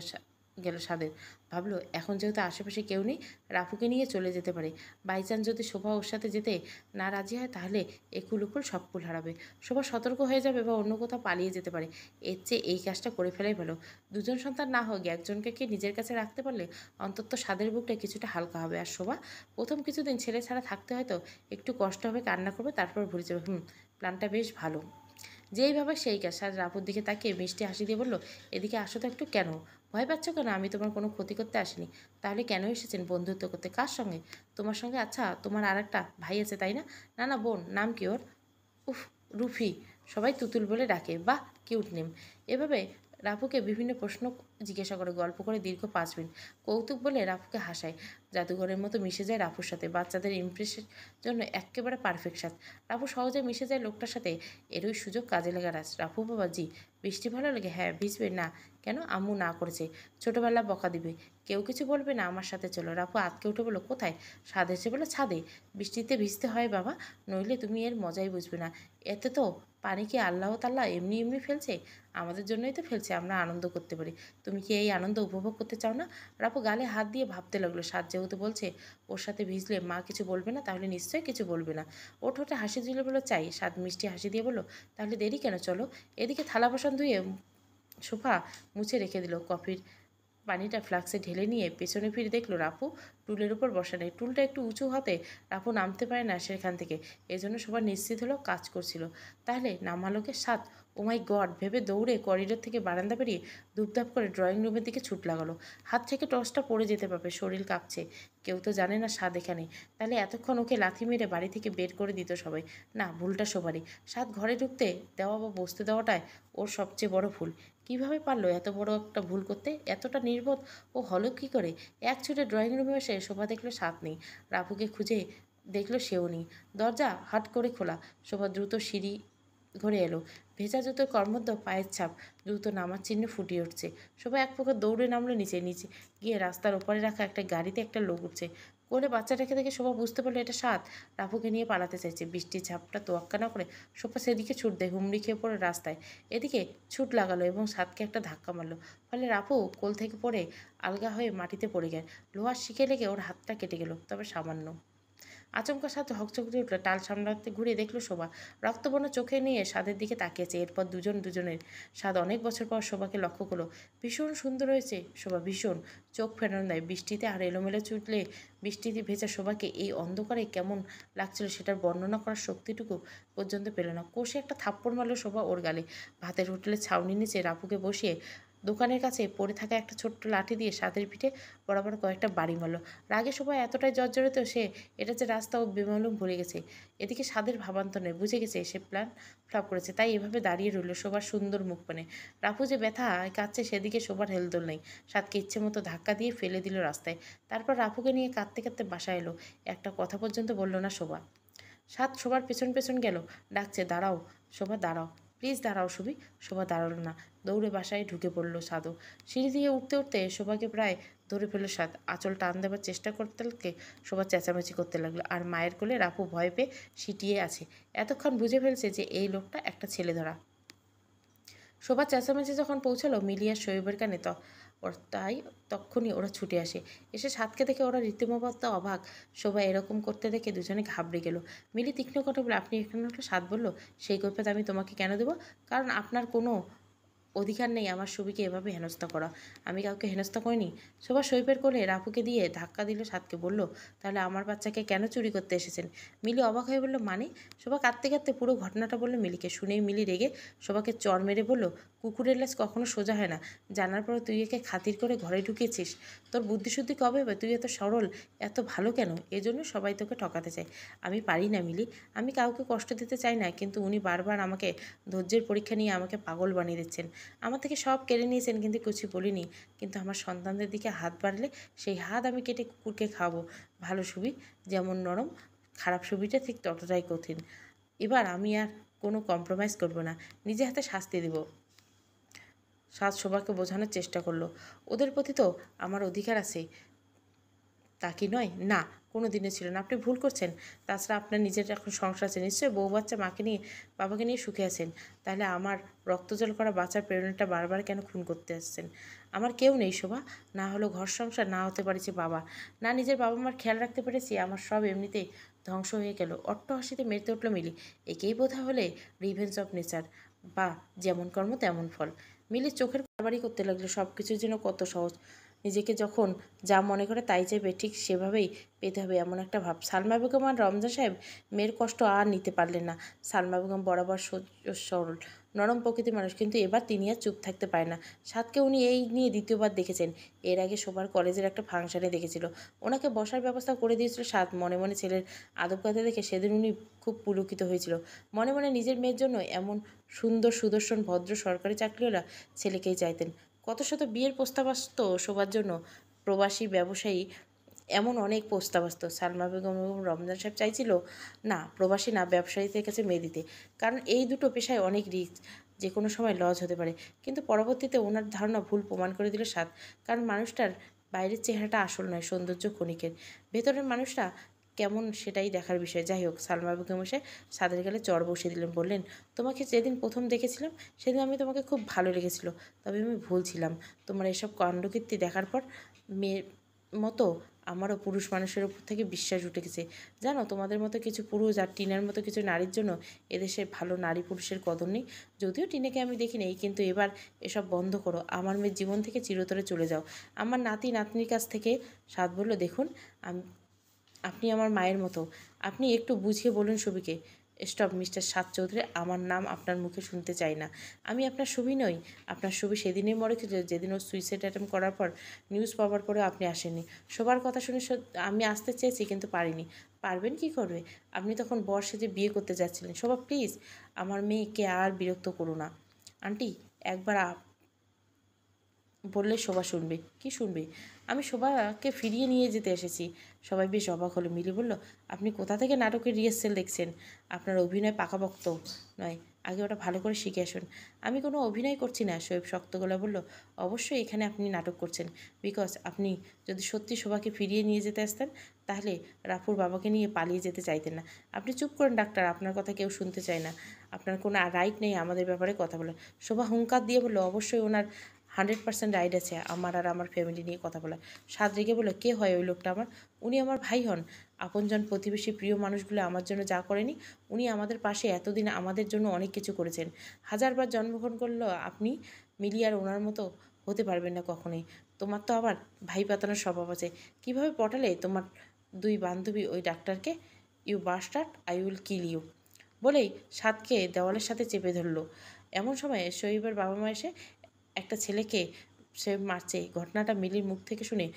গেল সাদের। ভাবলো এখন যেহেতু আশেপাশে কেউ নেই, রাফুকে নিয়ে চলে যেতে পারে। বাই চান্স যদি শোভা ওর সাথে যেতে না রাজি হয় তাহলে একুল উকুল সব কুল হারাবে। শোভা সতর্ক হয়ে যাবে বা অন্য কোথাও পালিয়ে যেতে পারে। এর চেয়ে এই কাজটা করে ফেলাই ভালো। দুজন সন্তান না হোক, একজনকে কি নিজের কাছে রাখতে পারলে অন্তত সাদের বুকটা কিছুটা হালকা হবে। আর শোভা প্রথম কিছুদিন ছেলে ছাড়া থাকতে হয়তো একটু কষ্ট হবে, কান্না করবে, তারপর ভুলে যাবে। প্ল্যানটা বেশ ভালো। যেই ভাবে সেই কাজ। সাজ রাফুর দিকে তাকিয়ে মিষ্টি হাসি দিয়ে বলল, এদিকে আসো তো একটু। কেন ভয় পাচ্ছ কেন? আমি তোমার কোনো ক্ষতি করতে আসিনি। তাহলে কেন এসেছেন? বন্ধুত্ব করতে। কার সঙ্গে? তোমার সঙ্গে। আচ্ছা, তোমার আর একটা ভাই আছে তাই না? না না, বোন। নাম কি ওর? উফ, রুফি। সবাই তুতুল বলে ডাকে। বাহ, কিউট নেম। এভাবে রাফুকে বিভিন্ন প্রশ্ন জিজ্ঞাসা করে গল্প করে দীর্ঘ 5 মিনিট। কৌতুক বলে রাফুকে হাসায়। জাদুঘরের মতো মিশে যায় রাফুর সাথে। বাচ্চাদের ইমপ্রেসের জন্য একেবারে পারফেক্ট সাজ। রাফু সহজে মিশে যায় লোকটার সাথে। এরই সুযোগ কাজে লাগার আজ। রাফু বাবা, জি। বৃষ্টি ভালো লাগে? হ্যাঁ। ভিজবে না? কেন? আম্মু না করেছে। ছোটবেলা বকা দিবে। কেউ কিছু বলবে না, আমার সাথে চলো। রাফু আতকে উঠে বলো, কোথায়? ছাদে এসে বলো, ছাদে বৃষ্টিতে ভিজতে হয় বাবা, নইলে তুমি এর মজাই বুঝবে না। এতে তো পানি কি আল্লাহ তাল্লাহ এমনি এমনি ফেলছে? আমাদের জন্যই তো ফেলছে, আমরা আনন্দ করতে পারি। তুমি কি এই আনন্দ উপভোগ করতে চাও না? রাপু গালে হাত দিয়ে ভাবতে লাগলো। সাজ যেহেতু বলছে ওর সাথে ভিজলে মা কিছু বলবে না, তাহলে নিশ্চয়ই কিছু বলবে না। ও ঠোঁটে হাসি দিলে বলো, চাই। সাদ মিষ্টি হাসি দিয়ে বলো, তাহলে দেরি কেন, চলো। এদিকে থালা বাসন ধুয়ে সোফা মুছে রেখে দিল। কফির পানিটা ফ্লাক্সে ঢেলে নিয়ে পেছনে ফিরে দেখলো রাপু টুলের উপর বসা নেই। টুলটা একটু উঁচু হতে রাপু নামতে পারে না সেখান থেকে। এজন্য সবার নিশ্চিত হলো কাজ করছিল। তাহলে নামালোকে সাত। ও মাই গড ভেবে দৌড়ে করিডোর থেকে বারান্দা বেরিয়ে ধূপধাপ করে ড্রয়িং রুমের দিকে ছুট লাগালো। হাত থেকে টর্চটা পড়ে যেতে পারবে, শরীর কাঁপছে। কেউ তো জানে না স্বাদ এখানে। তাহলে এতক্ষণ ওকে লাথি মেরে বাড়ি থেকে বের করে দিত সবাই। না, ভুলটা সবারই। স্বাদ ঘরে ঢুকতে দেওয়া বা বসতে দেওয়াটাই ওর সবচেয়ে বড় ভুল। কিভাবে পারলো এত বড় একটা ভুল করতে? এতটা নির্বোধ ও হলো কী করে? এক ছুটে ড্রয়িং রুমে এসে শোভা দেখলো স্বাদ নেই। রাফুকে খুঁজে দেখলো সেও নেই। দরজা হাট করে খোলা। শোভা দ্রুত সিঁড়ি ঘরে এলো। ভেজা জুতোর কর্মদ্য পায়ের ছাপ, দ্রুত নামার চিহ্ন ফুটিয়ে উঠছে। শোভা এক প্রকার দৌড়ে নামলো নিচে। নিচে গিয়ে রাস্তার ওপারে রাখা একটা গাড়িতে একটা লোক উঠছে। কোলে বাচ্চাটাকে দেখে শোভা বুঝতে পারলো এটা স্বাদ। রাফুকে নিয়ে পালাতে চাইছে। বৃষ্টির ঝাপটা তোয়াক্কা না করে শোভা সেদিকে ছুট দেয়। হুমড়ি খেয়ে পড়ে রাস্তায়। এদিকে ছুট লাগালো এবং সাদকে একটা ধাক্কা মারলো। ফলে রাফু কোল থেকে পড়ে আলগা হয়ে মাটিতে পড়ে গেল। লোহার শিকে লেগে ওর হাতটা কেটে গেল, তবে সামান্য। আচমকা সাথে হকচকে উঠলো। টাল সামলাতে ঘুরে দেখলো শোভা রক্তবর্ণ চোখে নিয়ে স্বাদের দিকে তাকিয়েছে। এরপর দুজনের। স্বাদ অনেক বছর পর শোভাকে লক্ষ্য করলো। ভীষণ সুন্দর হয়েছে শোভা, ভীষণ। চোখ ফেরানো দেয়। বৃষ্টিতে আর এলোমেলো চুটলে বৃষ্টিতে ভেজা শোভাকে এই অন্ধকারে কেমন লাগছিল সেটার বর্ণনা করার শক্তিটুকু পর্যন্ত পেল না। কষে একটা থাপ্পড় মারল শোভা ওর গালে। ভাতের হোটেলে ছাউনি নিচে রাপুকে বসিয়ে দোকানের কাছে পড়ে থাকা একটা ছোট্ট লাঠি দিয়ে সাদের পিঠে বরাবর কয়েকটা বাড়ি মারল। রাগে সবাই এতটাই জর্জরিত সে এটা যে রাস্তা ও বেমালুম ভুলে গেছে। এদিকে সাদের ভাবান্তরে বুঝে গেছে সে প্ল্যান ফ্লপ করেছে, তাই এভাবে দাঁড়িয়ে রইল শোভার সুন্দর মুখপানে। রাফু যে ব্যথা কাঁদছে সেদিকে শোভার হেলদোল নেই। সাদকে ইচ্ছে মতো ধাক্কা দিয়ে ফেলে দিল রাস্তায়। তারপর রাফুকে নিয়ে কাঁদতে কাঁদতে বাসায় এলো। একটা কথা পর্যন্ত বলল না শোভা। সাদ শোভার পেছন পেছন গেল, ডাকছে, দাঁড়াও শোভা, দাঁড়াও, প্লিজ দাঁড়াও সুবি। শোভা দাঁড়ালো না, দৌড়ে বাসায় ঢুকে পড়ল সাদও। সিঁড়ি দিয়ে উঠতে উঠতে শোভাকে প্রায় ধরে ফেলল সাদ। আঁচল টান দেবার চেষ্টা করতে শোভা চেঁচামেচি করতে লাগলো, আর মায়ের কোলে রাফু ভয় পেয়ে সিটিয়ে আছে। এতক্ষণ বুঝে ফেলছে যে এই লোকটা একটা ছেলে ধরা। শোভার চেঁচামেচি যখন পৌঁছালো মিলিয়ার শোয়েবের কানে তাই তখনই ওরা ছুটে আসে। এসে সাদকে দেখে ওরা রীতিমতো অবাক। শোভা এরকম করতে দেখে দুজনে ঘাবড়ে গেল। মিলি তীক্ষ্ণ কথা বলে, আপনি এখানে হলো? সাদ বলল, সেই কৈফিয়ত আমি তোমাকে কেন দেবো? কারণ আপনার কোনো অধিকার নেই আমার ছবিকে এভাবে হেনস্থা করা। আমি কাউকে হেনস্থা করিনি। শোভা শৈপের কোলে রাফুকে দিয়ে ধাক্কা দিল সাদকে, বলল, তাহলে আমার বাচ্চাকে কেন চুরি করতে এসেছেন? মিলি অবাক হয়ে বলল, মানে? শোভা কাঁদতে কাঁদতে পুরো ঘটনাটা বলল মিলিকে। শুনেই মিলি রেগে শোভাকে চড় মেরে বলল, কুকুরের লেজ কখনো সোজা হয় না। জানার পরে তুই একে খাতির করে ঘরে ঢুকিয়েছিস। তোর বুদ্ধিশুদ্ধি কবে হবে? তুই এত সরল, এত ভালো কেন? এজন্য সবাই তোকে ঠকাতে চায়। আমি পারি না মিলি, আমি কাউকে কষ্ট দিতে চাই না, কিন্তু উনি বারবার আমাকে ধৈর্যের পরীক্ষা নিয়ে আমাকে পাগল বানিয়ে দিচ্ছেন। আমার থেকে সব কেড়ে নিয়েছেন কিন্তু কিছু বলিনি। কিন্তু আমার সন্তানদের দিকে হাত বাড়লে সেই হাত আমি কেটে কুকুরকে খাওয়াবো। ভালো ছবি যেমন নরম, খারাপ ছবিটা ঠিক ততটাই কঠিন। এবার আমি আর কোনো কম্প্রোমাইজ করব না, নিজে হাতে শাস্তি দেব। সাত শোভাকে বোঝানোর চেষ্টা করলো, ওদের প্রতি তো আমার অধিকার আছে, তা কি নয়? না, কোনো দিনও ছিল না। আপনি ভুল করছেন। তাছাড়া আপনার নিজের এখন সংসার আছে, নিশ্চয়ই বউ বাচ্চা, মাকে নিয়ে, বাবাকে নিয়ে সুখে আছেন। তাহলে আমার রক্তজল করা বাচ্চার প্রেরণাটা বারবার কেন খুন করতে আসছেন? আমার কেউ নেই শোভা, না হলো ঘর সংসার, না হতে পারেছি বাবা, না নিজের বাবা মার খেয়াল রাখতে পেরেছি। আমার সব এমনিতেই ধ্বংস হয়ে গেল। অট্টহাসিতে মেতে উঠল মিলি। একেই বোধ হলে রিভেঞ্জ অফ নেচার, বা যেমন কর্ম তেমন ফল। মিলির চোখের বাড়াবাড়ি করতে লাগলো। সব কিছুর যেন কত সহজ, নিজেকে যখন যা মনে করে তাই চাইবে, ঠিক সেভাবেই পেতে হবে, এমন একটা ভাব। সালমা বেগম আর রমজান সাহেব মেয়ের কষ্ট আর নিতে পারলেন না। সালমা বেগম বরাবর সরল নরম প্রকৃতির মানুষ, কিন্তু এবার তিনি আর চুপ থাকতে পারে না। সাদকে উনি এই নিয়ে দ্বিতীয়বার দেখেছেন। এর আগে সবার কলেজের একটা ফাংশনে দেখেছিল। ওনাকে বসার ব্যবস্থা করে দিয়েছিল সাদ। মনে মনে ছেলের আদব কায়দা দেখে সেদিন উনি খুব পুলকিত হয়েছিল। মনে মনে নিজের মেয়ের জন্য এমন সুন্দর, সুদর্শন, ভদ্র সরকারি চাকরিওয়ালা ছেলেকেই চাইতেন। কত শত বিয়ের প্রস্তাব আসতো শোবার জন্য, প্রবাসী, ব্যবসায়ী, এমন অনেক প্রস্তাব আসতো। সালমা বেগম এবং রমজান সাহেব চাইছিল না, প্রবাসী না, ব্যবসায়ীদের কাছে মেয়ে দিতে। কারণ এই দুটো পেশায় অনেক রিস্ক, যে কোনো সময় লস হতে পারে। কিন্তু পরবর্তীতে ওনার ধারণা ভুল প্রমাণ করে দিল সাদ। কারণ মানুষটার বাইরের চেহারাটা আসল নয়, সৌন্দর্য ক্ষণিকের, ভেতরের মানুষটা কেমন সেটাই দেখার বিষয়। যাই হোক, সালমা বেগম এসে সাদের গালে চড় বসিয়ে দিলেন, বললেন, তোমাকে যেদিন প্রথম দেখেছিলাম সেদিন আমি তোমাকে খুব ভালো লেগেছিল, তবে আমি ভুল ছিলাম। তোমার এসব কাণ্ডকীর্তি দেখার পর মেয়ের মতো আমারও পুরুষ মানুষের উপর থেকে বিশ্বাস উঠে গেছে। জানো, তোমাদের মতো কিছু পুরুষ আর টিনার মতো কিছু নারীর জন্য এদেশে ভালো নারী পুরুষের কদর নেই। যদিও টিনাকে আমি দেখি নেই, কিন্তু এবার এসব বন্ধ করো। আমার মেয়ের জীবন থেকে চিরতরে চলে যাও। আমার নাতি নাতনির কাছ থেকে। সাদ বলল, দেখুন, আপনি আমার মায়ের মতো। আপনি একটু বুঝিয়ে বলুন সবিকে। স্টপ মিস্টার সাদ চৌধুরী, আমার নাম আপনার মুখে শুনতে চাই না। আমি আপনার ছবি নই। আপনার ছবি সেদিনই মরে গেছে যেদিন ও সুইসাইড অ্যাটেম্প করার পর নিউজ পাওয়ার পরেও আপনি আসেননি। সবার কথা শুনে আমি আসতে চেয়েছি, কিন্তু পারিনি। পারবেন কি করবে? আপনি তখন বর সেজে বিয়ে করতে যাচ্ছিলেন। শোভা, প্লিজ আমার মেয়েকে আর বিরক্ত করো না। আন্টি, একবার বললে শোভা শুনবে। কি শুনবে? আমি শোভাকে ফিরিয়ে নিয়ে যেতে এসেছি। সবাই বেশ অবাক হলো। মিলি বলল, আপনি কোথা থেকে নাটকের রিহার্সেল দেখছেন? আপনার অভিনয় পাকাপোক্ত নয়, আগে ওটা ভালো করে শিখে আসুন। আমি কোনো অভিনয় করছি না, শোয়েব শক্ত গলা বলল। অবশ্যই এখানে আপনি নাটক করছেন, বিকজ আপনি যদি সত্যি শোভাকে ফিরিয়ে নিয়ে যেতে আসতেন তাহলে রাফুর বাবাকে নিয়ে পালিয়ে যেতে চাইতেন না। আপনি চুপ করেন ডাক্তার, আপনার কথা কেউ শুনতে চায় না। আপনার কোনো রাইট নেই আমাদের ব্যাপারে কথা বলার। শোভা হুঙ্কার দিয়ে বলল, অবশ্যই ওনার 100% রাইট আছে আমার আর আমার ফ্যামিলি নিয়ে কথা বলা। সাদ রেগে বলল, কে হয় ওই লোকটা? আমার, উনি আমার ভাই হন। আপনজন, প্রতিবেশী, প্রিয় মানুষগুলো আমার জন্য যা করেনি, উনি আমাদের পাশে এতদিন আমাদের জন্য অনেক কিছু করেছেন। হাজারবার জন্মগ্রহণ করলো আপনি মিলি আর ওনার মতো হতে পারবেন না কখনোই। তোমার তো আবার ভাই পাতানোর স্বভাব আছে। কীভাবে পটালে তোমার দুই বান্ধবী ওই ডাক্তারকে? You bastard, I will kill you, বলেই সাদকে দেওয়ালের সাথে চেপে ধরল। এমন সময় শহীবের বাবা মা এসে একটা ছেলেকে সে মারছে। ঘটনাটা মিলির মুখ থেকে শুনে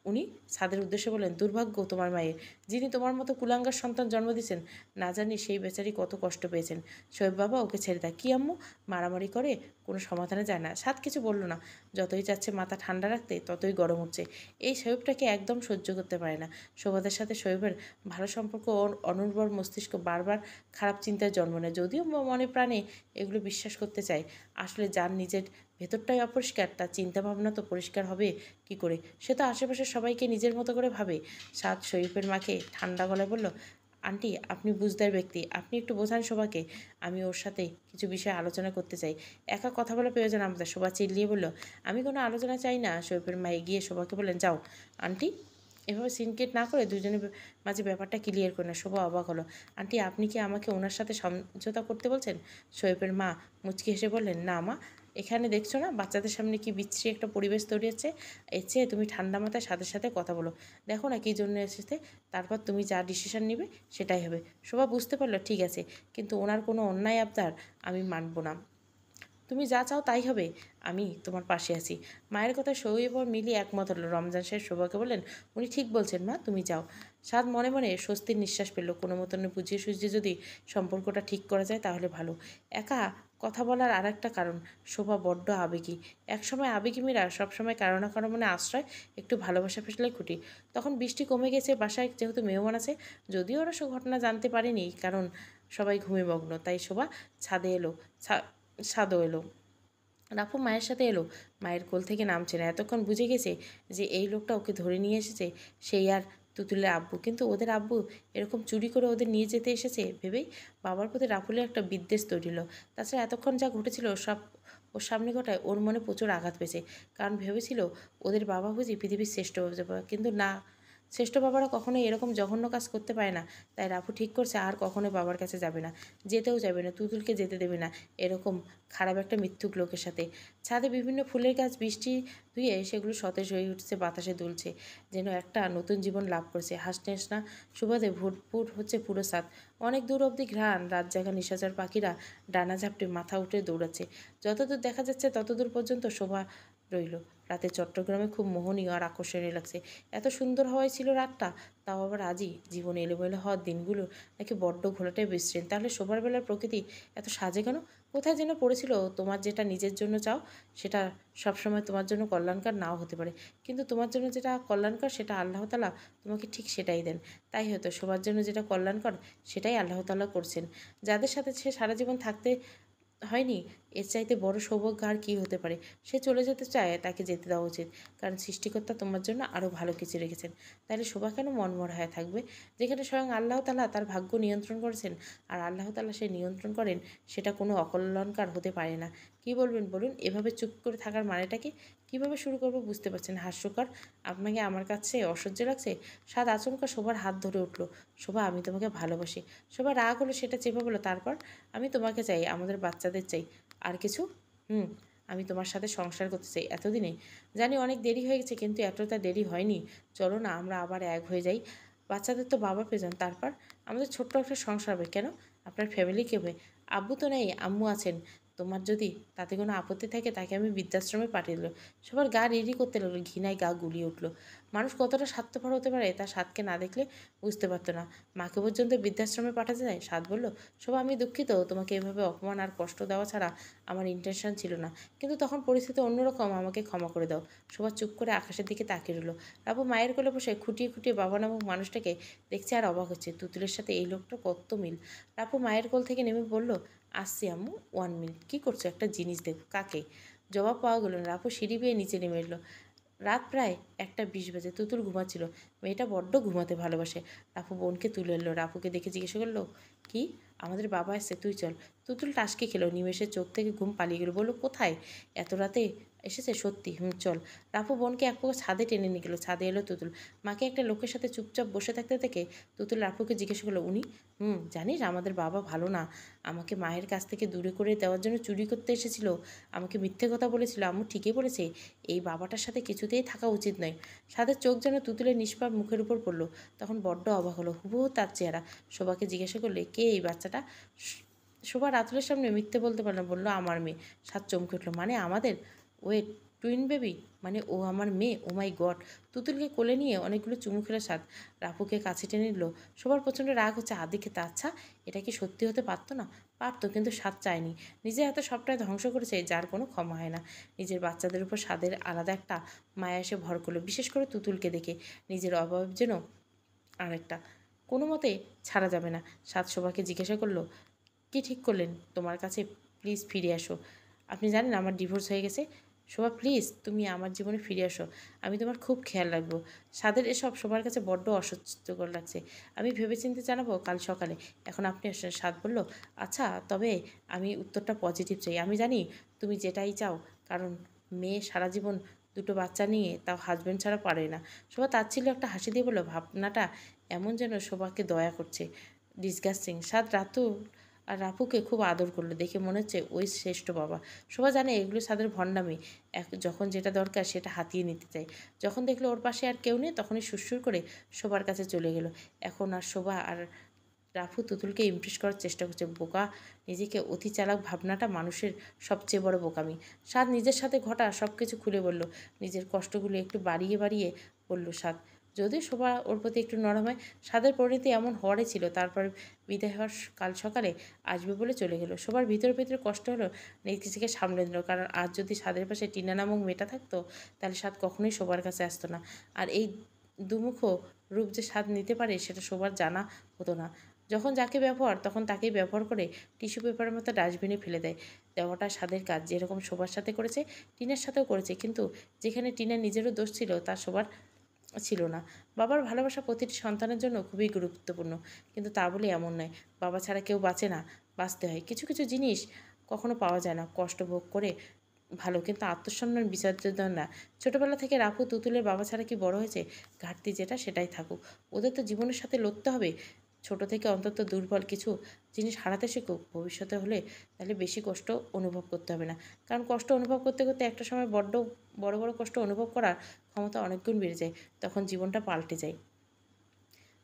উনি ছাদের উদ্দেশ্যে বললেন, দুর্ভাগ্য তোমার মায়ের, যিনি তোমার মতো কুলাঙ্গার সন্তান জন্ম দিয়েছেন। না জানি সেই বেচারি কত কষ্ট পেয়েছেন। শোয়েব বাবা, ওকে ছেড়ে দেয়। কি আম্মু, মারামারি করে কোনো সমাধানে যায় না। সাত কিছু বলল না। যতই চাচ্ছে মাথা ঠান্ডা রাখতে ততই গরম হচ্ছে। এই শোয়েবটাকে একদম সহ্য করতে পারে না। শোভাদের সাথে শোয়েবের ভালো সম্পর্ক, ওর অনুর্বর মস্তিষ্ক বারবার খারাপ চিন্তায় জন্ম নেয়। যদিও মনে প্রাণে এগুলো বিশ্বাস করতে চায়, আসলে যার নিজের ভেতরটাই অপরিষ্কার, তার চিন্তাভাবনা তো পরিষ্কার হবে কি করে? সে তো আশেপাশের সবাইকে নিজের মতো করে ভাবে। সাদ শরীফের মাকে ঠান্ডা গলায় বলল, আন্টি, আপনি বুঝদার ব্যক্তি, আপনি একটু বোঝান শোভাকে। আমি ওর সাথে কিছু বিষয়ে আলোচনা করতে চাই। একা কথা বলা প্রয়োজন আমাদের। শোভা চিল্লিয়ে বলল, আমি কোনো আলোচনা চাই না। শরীফের মা এগিয়ে শোভাকে বললেন, যাও আন্টি। এভাবে সিনক্রেট না করে দুজনের মাঝে ব্যাপারটা ক্লিয়ার করে না। শোভা অবাক হলো। আন্টি, আপনি কি আমাকে ওনার সাথে সমঝোতা করতে বলছেন? শোয়েবের মা মুচকি হেসে বললেন, না মা, এখানে দেখছো না বাচ্চাদের সামনে কি বিচ্ছিরি একটা পরিবেশ তৈরি হচ্ছে? এর চেয়ে তুমি ঠান্ডা মাথায় সাথে সাথে কথা বলো। দেখো না কী জন্য এসেছে, তারপর তুমি যা ডিসিশন নিবে সেটাই হবে। শোভা বুঝতে পারলো, ঠিক আছে, কিন্তু ওনার কোনো অন্যায় আবদার আমি মানব না। তুমি যা চাও তাই হবে, আমি তোমার পাশে আছি। মায়ের কথা শোয়েব ও মিলি একমত হলো। রমজান সাহেব শোভাকে বললেন, উনি ঠিক বলছেন মা, তুমি যাও। সাদ মনে মনে স্বস্তির নিঃশ্বাস ফেলল। কোনো মতন বুঝিয়ে সুঝিয়ে যদি সম্পর্কটা ঠিক করা যায় তাহলে ভালো। একা কথা বলার আর একটা কারণ, শোভা বড্ড আবেগী। একসময় আবেগী মেয়েরা সবসময় কারো না কারো মনে আশ্রয়, একটু ভালোবাসা ফেসলে খুঁটি। তখন বৃষ্টি কমে গেছে, বাসায় যেহেতু মেহমান আছে, যদিও ওরা সব ঘটনা জানতে পারেনি কারণ সবাই ঘুমে মগ্ন, তাই শোভা ছাদে এলো। ছাদও এলো। রাফু মায়ের সাথে এলো। মায়ের কোল থেকে নামছে না। এতক্ষণ বুঝে গেছে যে এই লোকটা ওকে ধরে নিয়ে এসেছে সেই আর তুতুলের আব্বু। কিন্তু ওদের আব্বু এরকম চুরি করে ওদের নিয়ে যেতে এসেছে ভেবেই বাবার প্রতি রাফুলের একটা বিদ্বেষ তৈরি হলো। তাছাড়া এতক্ষণ যা ঘটেছিল সব ওর সামনে ঘটায় ওর মনে প্রচুর আঘাত পেয়েছে। কারণ ভেবেছিল ওদের বাবা বুঝি পৃথিবীর শ্রেষ্ঠ বাবা, কিন্তু না, শ্রেষ্ঠ বাবারা কখনোই এরকম জঘন্য কাজ করতে পারে না। তাই রাফু ঠিক করছে আর কখনোই বাবার কাছে যাবে না, যেতেও যাবে না, তুতুলকে যেতে দেবে না এরকম খারাপ একটা মিথ্যুক লোকের সাথে। ছাদে বিভিন্ন ফুলের গাছ বৃষ্টি ধুয়ে সেগুলো সতেজ হয়ে উঠছে, বাতাসে দুলছে, যেন একটা নতুন জীবন লাভ করছে। হাসনা সুবাদে ভরপুর হচ্ছে পুরো ছাদ। অনেক দূর অবধি ঘ্রাণ, রাত জাগা নিশাচর পাখিরা ডানা ঝাপটে মাথা উঠে দৌড়াচ্ছে। যতদূর দেখা যাচ্ছে ততদূর পর্যন্ত শোভা রইল। রাতে চট্টগ্রামে খুব মোহনীয় আর আকর্ষণীয় লাগছে। এত সুন্দর হওয়াই ছিল রাতটা, তাও আবার আজই। জীবন এলোমেলো হওয়ার দিনগুলো নাকি বড্ড ঘোলাটাই বিশ্রেণ। তাহলে শোবার বেলার প্রকৃতি এত সাজে কেন? কোথায় যেন পড়েছিল, তোমার যেটা নিজের জন্য চাও সেটা সবসময় তোমার জন্য কল্যাণকর নাও হতে পারে, কিন্তু তোমার জন্য যেটা কল্যাণকর সেটা আল্লাহ তাআলা তোমাকে ঠিক সেটাই দেন। তাই হয়তো সবার জন্য যেটা কল্যাণকর সেটাই আল্লাহ তাআলা করছেন। যাদের সাথে সে সারা জীবন থাকতে হয়নি, এর চাইতে বড় সৌভাগ্য আর কী হতে পারে? সে চলে যেতে চায়, তাকে যেতে দেওয়া উচিত, কারণ সৃষ্টিকর্তা তোমার জন্য আরও ভালো কিছু রেখেছেন। তাহলে শোভা কেন মনমরা হয়ে থাকবে? যেখানে স্বয়ং আল্লাহ তাআলা তার ভাগ্য নিয়ন্ত্রণ করেছেন, আর আল্লাহ তাআলা সে নিয়ন্ত্রণ করেন, সেটা কোনো অকল্যাণকার হতে পারে না। কী বলবেন বলুন? এভাবে চুপ করে থাকার মানেটাকে কীভাবে শুরু করবো বুঝতে পারছেন? হাস্যকর, আপনাকে আমার কাছে অসহ্য লাগছে। সাদ আচমকা শোভার হাত ধরে উঠল। শোভা, আমি তোমাকে ভালোবাসি। শোভা রাগ হলো, সেটা চেপে বলো, তারপর? আমি তোমাকে চাই, আমাদের বাচ্চাদের চাই। আর কিছু? আমি তোমার সাথে সংসার করতে চাই। এতদিনে জানি অনেক দেরি হয়ে গেছে, কিন্তু এতটা দেরি হয়নি। চলো না, আমরা আবার এক হয়ে যাই। বাচ্চাদের তো বাবা প্রয়োজন, তারপর আমাদের ছোট্ট একটা সংসার হবে। কেন? আপনার ফ্যামিলি কে হবে? আব্বু তো নেই, আম্মু আছেন। তোমার যদি তাতে কোনো আপত্তি থাকে তাকে আমি বৃদ্ধাশ্রমে পাঠিয়ে দিল। সবার গা রিরি করতে লাগলো, ঘৃণায় গা গুলিয়ে উঠলো। মানুষ কতটা স্বার্থপর হতে পারে তা সাদকে না দেখলে বুঝতে পারতো না। মাকে পর্যন্ত বৃদ্ধাশ্রমে পাঠাতে যায়। সাদ বলল, শোভা, আমি দুঃখিত, তোমাকে এভাবে অপমান আর কষ্ট দেওয়া ছাড়া আমার ইন্টেনশন ছিল না, কিন্তু তখন পরিস্থিতি অন্যরকম, আমাকে ক্ষমা করে দাও। শোভা চুপ করে আকাশের দিকে তাকিয়ে রইল। রাবু মায়ের কোলে বসে খুঁটিয়ে খুঁটিয়ে বাবা নামক মানুষটাকে দেখছে আর অবাক হচ্ছে। তুতুলের সাথে এই লোকটা কত মিল। রাপু মায়ের কোল থেকে নেমে বলল, আসছি আম্মু, 1 মিনিট। কী করছো? একটা জিনিস দেখো। কাকে? জবাব পাওয়া গেল না। রাপু সিঁড়ি বেয়ে নিচে নেমে এলো। রাত প্রায় 1টা 20 বাজে। তুতুল ঘুমাচ্ছিল। মেয়েটা বড্ড ঘুমাতে ভালোবাসে। রাফু বোনকে তুলে এলো। রাফুকে দেখে জিজ্ঞাসা করলো, কি? আমাদের বাবা এসছে, তুই চল। তুতুল টাসকে খেলো। নিমেষের চোখ থেকে ঘুম পালিয়ে গেল। বললো, কোথায়? এত রাতে এসেছে? সত্যি? চল। রাফু বোনকে এক প্রকার ছাদে টেনে নিয়ে গেল। ছাদে এলো তুতুল। মাকে একটা লোকের সাথে চুপচাপ বসে থাকতে দেখে তুতুল রাফুকে জিজ্ঞাসা করলো, উনি? জানিস আমাদের বাবা ভালো না। আমাকে মায়ের কাছ থেকে দূরে করে দেওয়ার জন্য চুরি করতে এসেছিল। আমাকে মিথ্যে কথা বলেছিল। আম্মু ঠিকই বলেছে, এই বাবাটার সাথে কিছুতেই থাকা উচিত নয়। সাদের চোখ যেন তুতুলের নিষ্পাপ মুখের উপর পড়ল। তখন বড্ড অবাক হলো। হুবহু তার চেহারা। শোভাকে জিজ্ঞাসা করলে, কে এই বাচ্চাটা? শোভা রাতুলের সামনে মিথ্যে বলতে পারল না, বললো, আমার মেয়ে। সাদ চমকে উঠল, মানে আমাদের? Wait, twin baby? মানে ও আমার মেয়ে? ও মাই গড! তুতুলকে কোলে নিয়ে অনেকগুলো চুমু খেলো সাদ। রাফুকে কাছে টেনে নিল। সবার প্রচণ্ড রাগ হচ্ছে আদিকে। তা আচ্ছা, এটা কি সত্যি হতে পারতো না? পারতো, কিন্তু সাদ চায়নি। নিজে এত সবটাই ধ্বংস করেছে যার কোনো ক্ষমা হয় না। নিজের বাচ্চাদের উপর সাদের আলাদা একটা মায়া এসে ভর করলো, বিশেষ করে তুতুলকে দেখে। নিজের অভাব যেন আরেকটা কোনো মতে ছাড়া যাবে না। সাদ শোভাকে জিজ্ঞাসা করলো, কি ঠিক করলেন তোমার কাছে? প্লিজ ফিরে আসো। আপনি জানেন আমার ডিভোর্স হয়ে গেছে। শোভা প্লিজ তুমি আমার জীবনে ফিরে আসো, আমি তোমার খুব খেয়াল রাখবো। সাদের এসব সবার কাছে বড্ড অস্বস্তিকর লাগছে। আমি ভেবেচিন্তে জানাবো কাল সকালে। এখন আপনি আসেন। সাদ বলল, আচ্ছা, তবে আমি উত্তরটা পজিটিভ চাই। আমি জানি তুমি যেটাই চাও, কারণ মেয়ে সারা জীবন দুটো বাচ্চা নিয়ে তাও হাজব্যান্ড ছাড়া পারে না। শোভা তার ছিল একটা হাসি দিয়ে বলল, ভাবনাটা এমন যেন শোভাকে দয়া করছে। ডিসগাস্টিং। সাদ রাতুল আর রাপুকে খুব আদর করলো, দেখে মনে হচ্ছে ওই শ্রেষ্ঠ বাবা। শোভা জানে এগুলো সাদের ভণ্ডামি। যখন যেটা দরকার সেটা হাতিয়ে নিতে চায়। যখন দেখলো ওর পাশে আর কেউ নেই, তখনই সুরসুর করে শোভার কাছে চলে গেল। এখন আর শোভা আর রাফু তুতুলকে ইমপ্রেস করার চেষ্টা করছে। বোকা, নিজেকে অতি চালাক ভাবনাটা মানুষের সবচেয়ে বড় বোকামি। সাদ নিজের সাথে ঘটা সব কিছু খুলে বলল, নিজের কষ্টগুলো একটু বাড়িয়ে বাড়িয়ে বলল সাদ। যদিও শোভা ওর প্রতি একটু নরম হয়, সাদের পরিণতি এমন হওয়ারই ছিল। তারপর বিদায় হওয়ার কাল সকালে আসবে বলে চলে গেল। সবার ভিতরে ভিতরে কষ্ট হলো, নিজেকে সামলে নিল। কারণ আজ যদি সাদের পাশে টিনা নামক মেয়েটা থাকতো, তাহলে সাদ কখনোই সবার কাছে আসতো না। আর এই দুমুখ রূপ যে স্বাদ নিতে পারে সেটা সবার জানা হতো না। যখন যাকে ব্যবহার, তখন তাকেই ব্যবহার করে টিস্যু পেপারের মতো ডাস্টবিনে ফেলে দেয়। দেওয়াটা স্বাদের কাজ, যেরকম সবার সাথে করেছে টিনার সাথেও করেছে। কিন্তু যেখানে টিনার নিজেরও দোষ ছিল, তা সবার ছিল না। বাবার ভালোবাসা প্রতিটি সন্তানের জন্য খুবই গুরুত্বপূর্ণ, কিন্তু তা বলে এমন নয় বাবা ছাড়া কেউ বাঁচে না। বাঁচতে হয়। কিছু কিছু জিনিস কখনো পাওয়া যায় না, কষ্ট ভোগ করে ভালো, কিন্তু আত্মসম্মান বিচার্য না। ছোটবেলা থেকে রাফু তুতুলের বাবা ছাড়া কি বড় হয়েছে? ঘাটতি যেটা সেটাই থাকুক, ওদের তো জীবনের সাথে লড়তে হবে। ছোট থেকে অন্তত দুর্বল কিছু জিনিস হারাতে শিখুক। ভবিষ্যতে হলে তাহলে বেশি কষ্ট অনুভব করতে হবে না। কারণ কষ্ট অনুভব করতে করতে একটা সময় বড় বড় কষ্ট অনুভব করার ক্ষমতা অনেক গুণ বেড়ে যায়। তখন জীবনটা পাল্টে যায়।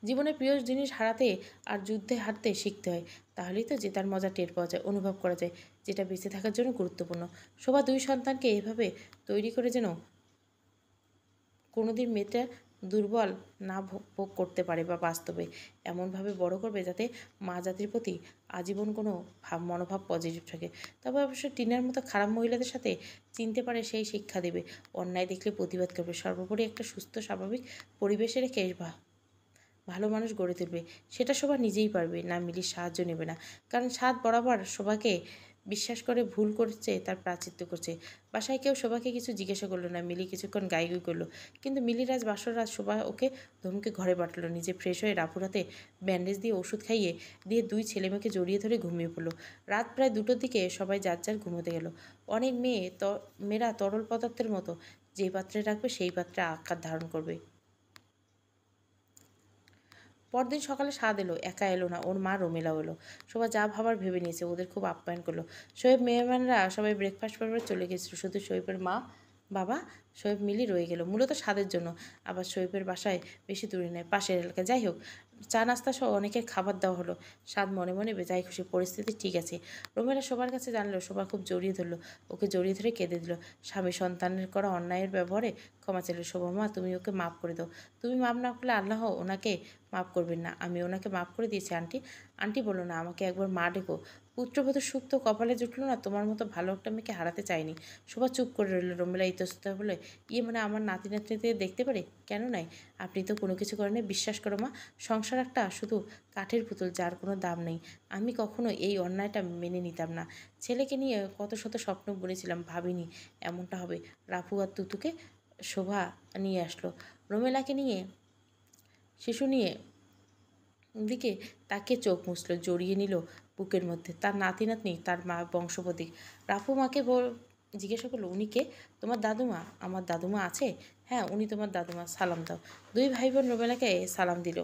জীবনের প্রিয় জিনিস হারাতে আর যুদ্ধে হারতে শিখতে হয়। তাহলেই তো জেতার মজা টের পাওয়া যায়, অনুভব করা যায়, যেটা বেঁচে থাকার জন্য গুরুত্বপূর্ণ। শোভা দুই সন্তানকে এভাবে তৈরি করে যেন কোনোদিন মেয়েটা দুর্বল না ভোগ করতে পারে, বা বাস্তবে এমনভাবে বড় করবে যাতে মা জাতির প্রতি আজীবন কোনো মনোভাব পজিটিভ থাকে। তবে অবশ্যই টিনার মতো খারাপ মহিলাদের সাথে চিনতে পারে সেই শিক্ষা দেবে, অন্যায় দেখলে প্রতিবাদ করবে। সর্বোপরি একটা সুস্থ স্বাভাবিক পরিবেশে রেখে ভালো মানুষ গড়ে তুলবে। সেটা শোভা নিজেই পারবে, না মিলির সাহায্য নেবে না। কারণ সাদ বরাবর শোভাকে বিশ্বাস করে ভুল করছে, তার প্রাচিত্য করছে। বাসায় কেউ শোভাকে কিছু জিজ্ঞাসা করলো না। মিলি কিছুক্ষণ গাইগুই করলো, কিন্তু মিলির আজ বাসর রাত। শোভা ওকে ধমকে ঘরে পাঠালো। নিজে ফ্রেশ হয়ে রাফুর হাতে ব্যান্ডেজ দিয়ে ওষুধ খাইয়ে দিয়ে দুই ছেলে মেয়েকে জড়িয়ে ধরে ঘুমিয়ে পড়লো। রাত প্রায় 2টোর দিকে সবাই যার যার ঘুমোতে গেল। অনেক মেয়েরা তরল পদার্থের মতো, যেই পাত্রে রাখবে সেই পাত্রে আকার ধারণ করবে। পরদিন সকালে স্বাদ এলো, একা এলো না, ওর মা রোমেলাও এলো। সবাই যা ভাবার ভেবে নিয়েছে, ওদের খুব আপ্যায়ন করলো। শোয়েব মেহমানরা সবাই ব্রেকফাস্ট করে চলে গেছিল। শুধু শোয়েবের মা, বাবা, শোয়েব মিলি রয়ে গেল, মূলত স্বাদের জন্য। আবার শোয়েবের বাসায় বেশি দূরে নেয়, পাশের এলাকায়। যাই হোক, চা নাস্তা সহ অনেকের খাবার দেওয়া হলো। স্বাদ মনে মনে বেজায় খুশি, পরিস্থিতি ঠিক আছে। রোমেলা সবার কাছে জানলো, সবাই খুব জড়িয়ে ধরলো, ওকে জড়িয়ে ধরে কেঁদে দিল। স্বামী সন্তানের করা অন্যায়ের ব্যবহারে ক্ষমা চাইল। শোভা, মা তুমি ওকে মাফ করে দাও। তুমি মাফ না করলে আল্লাহ ওনাকে মাফ করবেন না। আমি ওনাকে মাফ করে দিয়েছি আন্টি। আন্টি বলো না, আমাকে একবার মা ডেকো। পুত্রবধূর সুখ তো কপালে জুটলো না, তোমার মতো ভালো একটা মেয়েকে হারাতে চাইনি। শোভা চুপ করে রইল। রোমেলা ইতস্তত বলে, মানে আমার নাতি নাতনিদের দেখতে পারে? কেন নাই? আপনি তো কোনো কিছু করেন। বিশ্বাস করো মা, সংসার একটা শুধু কাঠের পুতুল, যার কোনো দাম নেই। আমি কখনো এই অন্যায়টা মেনে নিতাম না। ছেলেকে নিয়ে কত শত স্বপ্ন বুনেছিলাম, ভাবিনি এমনটা হবে। রাফু আর তুতুকে শোভা নিয়ে আসলো। রোমেলাকে নিয়ে শিশু নিয়ে দিকে তাকে চোখ মুছল, জড়িয়ে নিল বুকের মধ্যে। তার নাতি নাতনি, তার মা বংশপতি। রাফু মাকে জিজ্ঞাসা করলো, উনি কে? তোমার দাদুমা? আমার দাদুমা আছে। হ্যাঁ, উনি তোমার দাদুমা, সালাম দাও। দুই ভাই বোন রোমেলাকে সালাম দিল।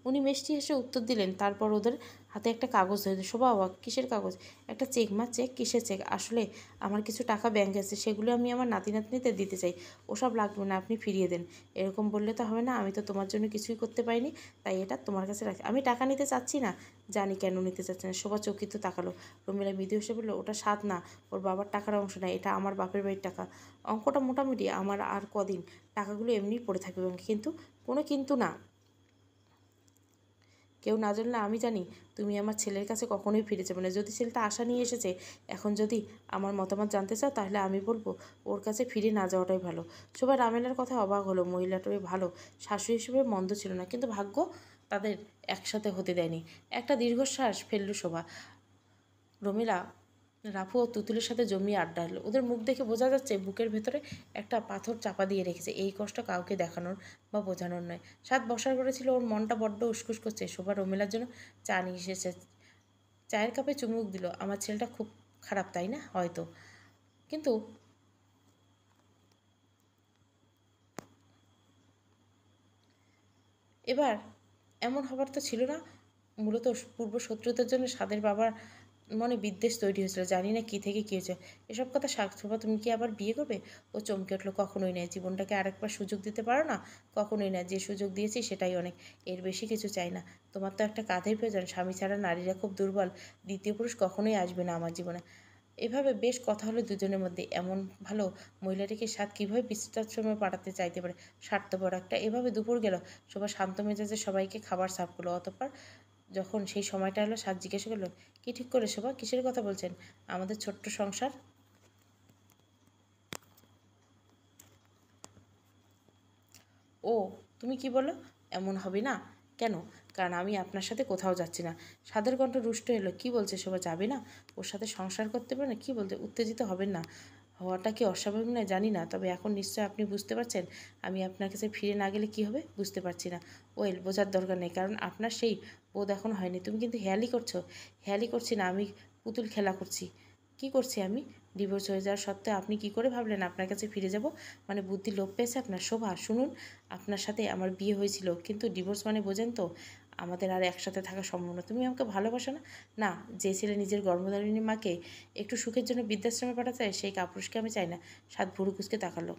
উনি মিষ্টি হেসে উত্তর দিলেন। তারপর ওদের হাতে একটা কাগজ ধরে দিল। শোভা অবাক। কিসের কাগজ? একটা চেক মা। চেক? কিসের চেক? আসলে আমার কিছু টাকা ব্যাংকে আছে, সেগুলো আমি আমার নাতি নাতনিতে দিতে চাই। ওসব লাগবে না, আপনি ফিরিয়ে দেন। এরকম বললে তো হবে না, আমি তো তোমার জন্য কিছুই করতে পারিনি, তাই এটা তোমার কাছে রাখি। আমি টাকা নিতে চাচ্ছি না। জানি কেন নিতে চাচ্ছে না। শোভা চকিত তাকালো। রমিলা মৃদু হেসে বলল, ওটা স্বাদ না, ওর বাবার টাকার অংশ না, এটা আমার বাপের বাড়ির টাকা। অঙ্কটা মোটামুটি। আমার আর কদিন টাকাগুলো এমনিই পড়ে থাকবে ব্যাংকে। কিন্তু কোনো কিন্তু না। কেউ না জানলে আমি জানি তুমি আমার ছেলের কাছে কখনোই ফিরে যাবে না। যদি ছেলেটা আশা নিয়ে এসেছে, এখন যদি আমার মতামত জানতে চাও, তাহলে আমি বলবো ওর কাছে ফিরে না যাওয়াটাই ভালো। সবাই রামেলার কথা অবাক হলো। মহিলাটাই ভালো, শাশুড়ি হিসেবে মন্দ ছিল না, কিন্তু ভাগ্য তাদের একসাথে হতে দেয়নি। একটা দীর্ঘশ্বাস ফেলল শোভা। রমিলা, রাফু ও তুতুলের সাথে জমিয়ে আড্ডা হলো। ওদের মুখ দেখে বোঝা যাচ্ছে বুকের ভেতরে একটা পাথর চাপা দিয়ে রেখেছে। এই কষ্ট কাউকে দেখানোর বা বোঝানোর নয়। সাত বসার ঘরে ছিল, ওর মনটা বড্ড উসকুস করছে। শোভা রমিলার জন্য চা নিয়ে এসেছে। চায়ের কাপে চুমুক দিল। আমার ছেলেটা খুব খারাপ, তাই না? হয়তো, কিন্তু এবার এমন হবার তো ছিল না। মূলত পূর্ব শত্রুতার জন্য সাদের বাবার মনে বিদ্বেষ তৈরি হয়েছিল। জানি না কী থেকে কী হয়েছে। এসব কথা শোভা, তুমি কি আবার বিয়ে করবে? ও চমকে উঠলো। কখনোই নয়। জীবনটাকে আরেকবার সুযোগ দিতে পারো না? কখনোই না। যে সুযোগ দিয়েছি সেটাই অনেক, এর বেশি কিছু চাই না। তোমার তো একটা কাঁধের প্রয়োজন। স্বামী ছাড়া নারীরা খুব দুর্বল। দ্বিতীয় পুরুষ কখনোই আসবে না আমার জীবনে। এভাবে বেশ কথা হলো দুজনের মধ্যে। এমন ভালো মহিলাটিকে সাত কীভাবে বৃদ্ধাশ্রমে পাঠাতে চাইতে পারে? স্বার্থপর একটা। এভাবে দুপুর গেল। সবাই শান্ত মেজাজে সবাইকে খাবার সার্ভ করলো। অতঃপর যখন সেই সময়টা এলো, সাত জিজ্ঞাসা করলো, কী ঠিক করে শোভা? কিসের কথা বলছেন? আমাদের ছোট্ট সংসার। ও, তুমি কি বলো? এমন হবে না কেন? কারণ আমি আপনার সাথে কোথাও যাচ্ছি না। সাদের কণ্ঠ রুষ্ট এলো। কি বলছে শোভা? যাবে না? ওর সাথে সংসার করতে পারে না? কি বলতে? উত্তেজিত হবেন না। হওয়াটা কি অস্বাভাবিক নয় জানি না, তবে এখন নিশ্চয় আপনি বুঝতে পারছেন আমি আপনার কাছে ফিরে না গেলে কি হবে। বুঝতে পারছি না। ওয়েল, বোঝার দরকার নেই, কারণ আপনার সেই বোধ এখন হয়নি। তুমি কিন্তু হেয়ালি করছো। হেয়ালি করছি না, আমি পুতুল খেলা করছি। কি করছি আমি? ডিভোর্স হয়ে যাওয়ার সত্ত্বেও আপনি কি করে ভাবলেন আপনার কাছে ফিরে যাব? মানে বুদ্ধি লোপ পেয়েছে আপনার? শোভা শুনুন, আপনার সাথে আমার বিয়ে হয়েছিল, কিন্তু ডিভোর্স মানে বোঝেন তো, আমাদের আর একসাথে থাকা সম্ভব না। তুমি আমাকে ভালোবাসো না? না। যে ছেলে নিজের গর্ভধারিণী মাকে একটু সুখের জন্য বৃদ্ধাশ্রমে পাঠাতে চায়, সেই কাপুরুষকে আমি চাই না। সাত ভুরু কুঁচকে তাকালো।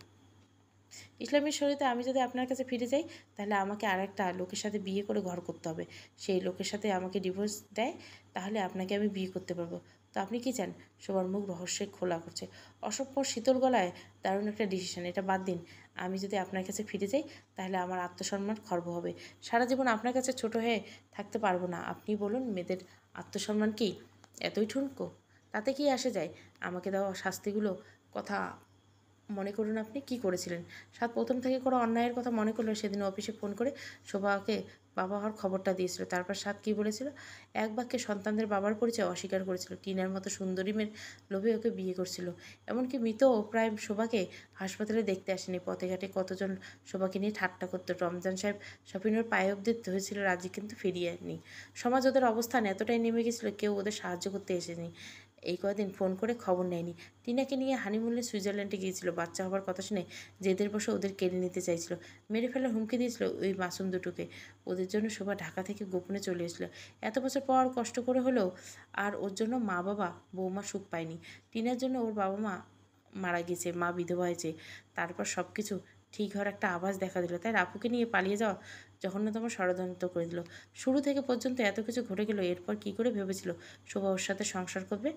ইসলামের শরীয়তে আমি যদি আপনার কাছে ফিরে যাই, তাহলে আমাকে আর একটা লোকের সাথে বিয়ে করে ঘর করতে হবে। সেই লোকের সাথে আমাকে ডিভোর্স দেয়, তাহলে আপনাকে আমি বিয়ে করতে পারবো। তো আপনি কি চান? সবার মুখ রহস্যে খোলা করছে। অসম্ভব শীতল গলায় দারুণ একটা ডিসিশন। এটা বাদ দিন। আমি যদি আপনার কাছে ফিরে যাই, তাহলে আমার আত্মসম্মান খর্ব হবে। সারা জীবন আপনার কাছে ছোট হয়ে থাকতে পারবো না। আপনি বলুন, মেয়েদের আত্মসম্মান কি এতই ঠুনকো? তাতে কি আসে যায়? আমাকে দেওয়া শাস্তিগুলো কথা মনে করুন, আপনি কি করেছিলেন। সাত প্রথম থেকে করা অন্যায়ের কথা মনে করলো। সেদিন অফিসে ফোন করে শোভাকে বাবা হওয়ার খবরটা দিয়েছিল। তারপর সাত কী বলেছিল? এক বাক্যে সন্তানদের বাবার পরিচয় অস্বীকার করেছিল। টিনার মতো সুন্দরী মেয়ের লোভে ওকে বিয়ে করছিল। এমনকি মৃত প্রায় শোভাকে হাসপাতালে দেখতে আসেনি। পথে ঘাটে কতজন শোভাকে নিয়ে ঠাট্টা করতো। রমজান সাহেব শপিনের পায়ে অব্দি হয়েছিল রাজি, কিন্তু ফিরিয়ে আনি। সমাজ ওদের অবস্থান এতটাই নেমে গেছিলো, কেউ ওদের সাহায্য করতে এসেনি। এই কদিন ফোন করে খবর নেয়নি। টিনাকে নিয়ে হানিমুনে সুইজারল্যান্ডে গিয়েছিল। বাচ্চা হবার কথা শুনে জেদের বসে ওদের কেড়ে নিতে চাইছিল। মেরে ফেলার হুমকি দিয়েছিল ওই মাসুম দুটোকে। ওদের জন্য শোভা ঢাকা থেকে গোপনে চলে এসেছিল। এত বছর পর কষ্ট করে হলেও। আর ওর জন্য মা বাবা বৌমা সুখ পায়নি। টিনার জন্য ওর বাবা মা মারা গেছে, মা বিধবা হয়েছে। তারপর সব কিছু ঠিক হওয়ার একটা আভাস দেখা দিল, তাই রাপুকে নিয়ে পালিয়ে যাওয়া জঘন্যতম ষড়যন্ত্র করে দিল। শুরু থেকে পর্যন্ত এত কিছু ঘটে গেল, এরপর কি করে ভেবেছিল শোভা ওর সাথে সংসার করবে?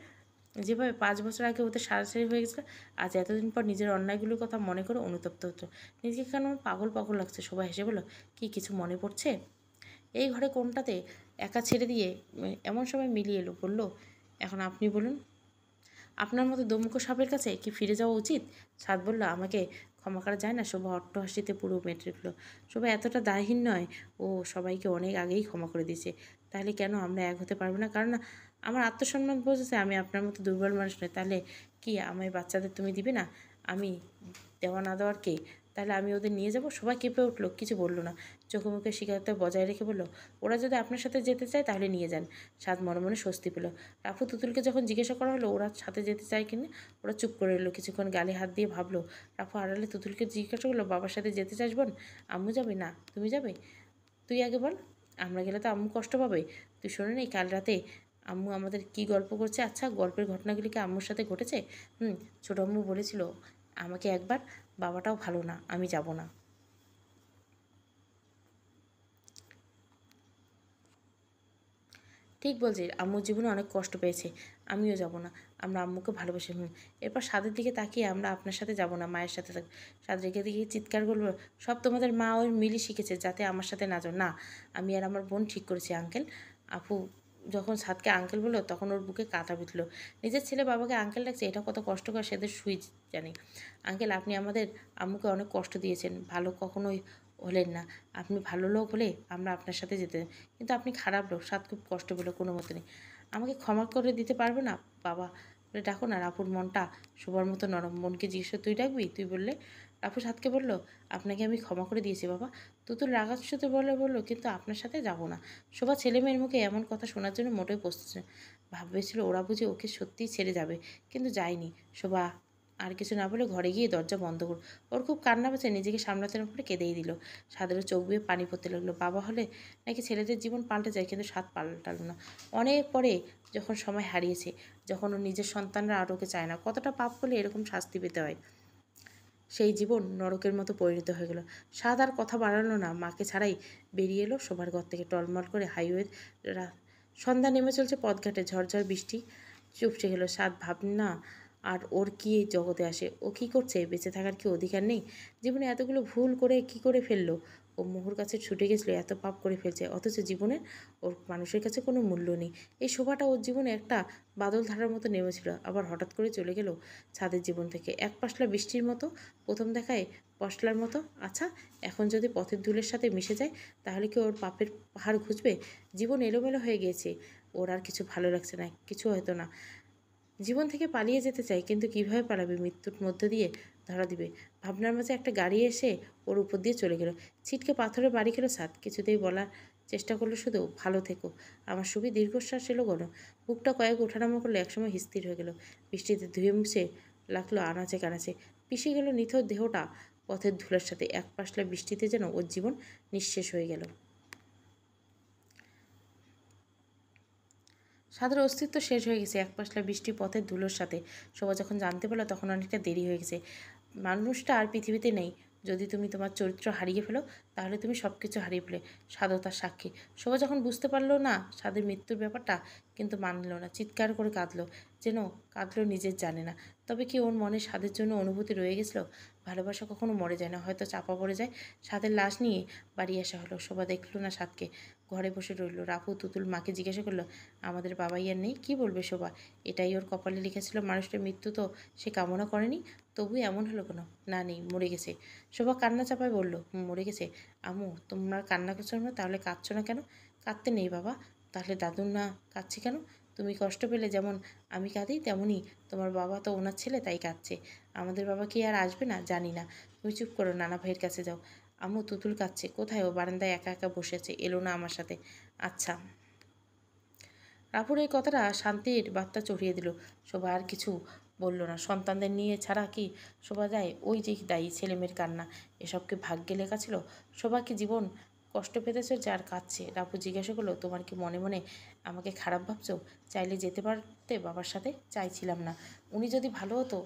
যেভাবে 5 বছর আগে ওদের সারাসারি হয়ে গেছিলো, আজ এতদিন পর নিজের অন্যায়গুলোর কথা মনে করে অনুতপ্ত হতো। নিজেকে কেন পাগল পাগল লাগছে। শোভা হেসে বলল, কি কিছু মনে পড়ছে? এই ঘরে কোনটাতে একা ছেড়ে দিয়ে এমন সময় মিলিয়ে এলো। বলল, এখন আপনি বলুন, আপনার মতো দমুখো সাপের কাছে কি ফিরে যাওয়া উচিত? সাদ বলল, আমাকে ক্ষমা করা যায় না? শোভা অট্টহাসিতে পুরো মেটে উঠল। শোভা এতটা দায়হীন নয়, ও সবাইকে অনেক আগেই ক্ষমা করে দিয়েছে। তাহলে কেন আমরা এক হতে পারবো না? কারণ আমার আত্মসম্মান বোঝাচ্ছে আমি আপনার মতো দুর্বল মানুষ নয়। তাহলে কি আমায় বাচ্চাদের তুমি দিবে না? আমি দেওয়া না দেওয়ার কে? তাহলে আমি ওদের নিয়ে যাব? সবাই কেঁপে উঠলো, কিছু বললো না। চোখে মুখে শিকারতা বজায় রেখে বলল, ওরা যদি আপনার সাথে যেতে চায় তাহলে নিয়ে যান। সাদ মনে মনে স্বস্তি পেল। রাফু তুতুলকে যখন জিজ্ঞাসা করা হলো ওরা সাথে যেতে চায় কিনা, ওরা চুপ করে এলো। কিছুক্ষণ গালে হাত দিয়ে ভাবলো। রাফু আড়ালে তুতুলকে জিজ্ঞাসা করলো, বাবার সাথে যেতে চাস বোন? আম্মু যাবে? না। তুমি যাবে? তুই আগে বল। আমরা গেলে তো আম্মু কষ্ট পাবে। তুই শোনে নি কাল রাতে আম্মু আমাদের কি গল্প করছে? আচ্ছা, গল্পের ঘটনাগুলি কি আম্মুর সাথে ঘটেছে? ছোটো আম্মু বলেছিল আমাকে একবার, বাবাটাও ভালো না, আমি যাব না। ঠিক বলছি, আম্মুর জীবনে অনেক কষ্ট পেয়েছে, আমিও যাব না। আমরা আম্মুকে ভালোবাসি। এরপর স্বাদের দিকে তাকিয়ে, আমরা আপনার সাথে যাব না, মায়ের সাথে থাক। স্বাদ রেখে দিকে চিৎকার করলো, সব তোমাদের মা ওই মিলি শিখেছে, যাতে আমার সাথে না যাও। না, আমি আর আমার বোন ঠিক করেছি আঙ্কেল। আপু যখন সাদকে আঙ্কেল বললো তখন ওর বুকে কাঁটা বিঁধল। নিজের ছেলে বাবাকে আঙ্কেল ডাকছে, এটা কত কষ্টকর সেদের সুই জানি। আঙ্কেল, আপনি আমাদের আম্মুকে অনেক কষ্ট দিয়েছেন, ভালো কখনোই হলেন না। আপনি ভালো লোক হলে আমরা আপনার সাথে যেতে, কিন্তু আপনি খারাপ লোক। সাত খুব কষ্ট পেলো, কোনো মতো নেই। আমাকে ক্ষমা করে দিতে পারবে না বাবা বলে ডাকো না। রাপুর মনটা সবার মতো নরম। বোনকে জিজ্ঞেস তুই ডাকবি, তুই বললে। রাপু সাতকে বলল, আপনাকে আমি ক্ষমা করে দিয়েছি বাবা। তুতুল রাগাচ্ছুতে বললো, কিন্তু আপনার সাথে যাব না। শোভা ছেলে মেয়ের মুখে এমন কথা শোনার জন্য মোটেই প্রস্তুত ছিল। ভাববেছিল ওরা বুঝে ওকে সত্যিই ছেড়ে যাবে, কিন্তু যায়নি। শোভা আর কিছু না বলে ঘরে গিয়ে দরজা বন্ধ করল। ওর খুব কান্না পেয়েছে, নিজেকে সামলাতে না পারে কেঁদেই দিল। সাদেরও চোখ বেয়ে পানি পড়তে লাগলো। বাবা হলে নাকি ছেলেদের জীবন পাল্টে যায়, কিন্তু সাদ পাল্টালো না। অনেক পরে যখন সময় হারিয়েছে, যখন ওর নিজের সন্তানরা আর ওকে চায় না, কতটা পাপ করলে এরকম শাস্তি পেতে হয়। সেই জীবন নরকের মতো পরিণত হয়ে গেল। সাদ আর কথা বাড়ালো না, মাকে ছাড়াই বেরিয়ে এলো শোবার ঘর থেকে। টলমল করে হাইওয়ে, সন্ধ্যা নেমে চলছে পথঘাটে, ঝরঝর বৃষ্টি চুপসে গেল। সাদ ভাবনা আর ওর কি এই জগতে আসে, ও কী করছে, বেঁচে থাকার কি অধিকার নেই? জীবনে এতগুলো ভুল করে কি করে ফেললো ও? মোহর কাছে ছুটে গেছিলো, এত পাপ করে ফেলছে, অথচ জীবনে ওর মানুষের কাছে কোনো মূল্য নেই। এই শোভাটা ওর জীবনে একটা বাদল ধারার মতো নেমেছিল, আবার হঠাৎ করে চলে গেল ছাদের জীবন থেকে। এক পশলা বৃষ্টির মতো, প্রথম দেখায় পশলার মতো। আচ্ছা, এখন যদি পথের ধুলের সাথে মিশে যায়, তাহলে কি ওর পাপের পাহাড় ঘুচবে? জীবন এলোমেলো হয়ে গিয়েছে, ওর আর কিছু ভালো লাগছে না, কিছু হয়তো না। জীবন থেকে পালিয়ে যেতে চাই, কিন্তু কিভাবে পালাবে? মৃত্যুর মধ্য দিয়ে ধরা দিবে। ভাবনার মাঝে একটা গাড়ি এসে ওর উপর দিয়ে চলে গেল। ছিটকে পাথরে বাড়ি খেলো সাদ। কিছুতেই বলার চেষ্টা করলো শুধু, ভালো থেকো আমার সুবি। দীর্ঘশ্বাস এলো গণ, বুকটা কয়েক ওঠানামা করলো, একসময় স্থির হয়ে গেল। বৃষ্টিতে ধুয়ে মুছে লাগলো আনাচে কানাচে। পিষে গেল নিথর দেহটা পথের ধুলার সাথে। এক পাশলা বৃষ্টিতে যেন ওর জীবন নিঃশেষ হয়ে গেল। সাদের অস্তিত্ব শেষ হয়ে গেছে এক পশলা বৃষ্টি পথের ধুলোর সাথে। শোভা যখন জানতে পারলো তখন অনেকটা দেরি হয়ে গেছে। মানুষটা আর পৃথিবীতে নেই। যদি তুমি তোমার চরিত্র হারিয়ে ফেলো, তাহলে তুমি সব কিছু হারিয়ে ফেলে। সাদও তার সাক্ষী। শোভা যখন বুঝতে পারলো না সাদের মৃত্যুর ব্যাপারটা, কিন্তু মানল না, চিৎকার করে কাঁদলো, যেন কাঁদলো নিজের জানে না। তবে কি ওর মনে সাদের জন্য অনুভূতি রয়ে গেছিলো? ভালোবাসা কখনো মরে যায় না, হয়তো চাপা পড়ে যায়। সাদের লাশ নিয়ে বাড়ি আসা হলো। শোভা দেখলো না সাদকে, ঘরে বসে রইল। রাফু তুতুল মাকে জিজ্ঞাসা করলো, আমাদের বাবাই আর নেই, কী বলবে শোভা? এটাই ওর কপালে লিখেছিল, মানুষটার মৃত্যু তো সে কামনা করেনি, তবু এমন হলো কেন? না, নেই, মরে গেছে। শোভা কান্না চাপায় বলল, মরে গেছে। আম্মু, তোমরা কান্না করছো না, তাহলে কাঁদছো না কেন? কাঁদতে নেই বাবা। তাহলে দাদু না কাঁদছে কেন? তুমি কষ্ট পেলে যেমন আমি কাঁদি, তেমনই তোমার বাবা তো ওনার ছেলে, তাই কাঁদছে। আমাদের বাবা কি আর আসবে না? জানি না। তুমি চুপ করো, নানা ভাইয়ের কাছে যাও। আম্মু, তুতুল কাঁদছে। কোথায়? ও বারান্দায় একা একা বসে আছে, এলো না আমার সাথে। আচ্ছা। রাফুর এই কথাটা শান্তির বার্তা চড়িয়ে দিল। শোভা আর কিছু বলল না। সন্তানদের নিয়ে ছাড়া কি শোভা যায়? ওই যে দায়ী ছেলেমেয়ের কান্না, এসবকে ভাগ্যে লেখা ছিল? শোভা কি জীবন কষ্ট পেতেছ যে আর কাঁদছে? রাফু জিজ্ঞাসা করলো, তোমার কি মনে মনে আমাকে খারাপ ভাবছো? চাইলে যেতে পারতে বাবার সাথে। চাইছিলাম না। উনি যদি ভালো হতো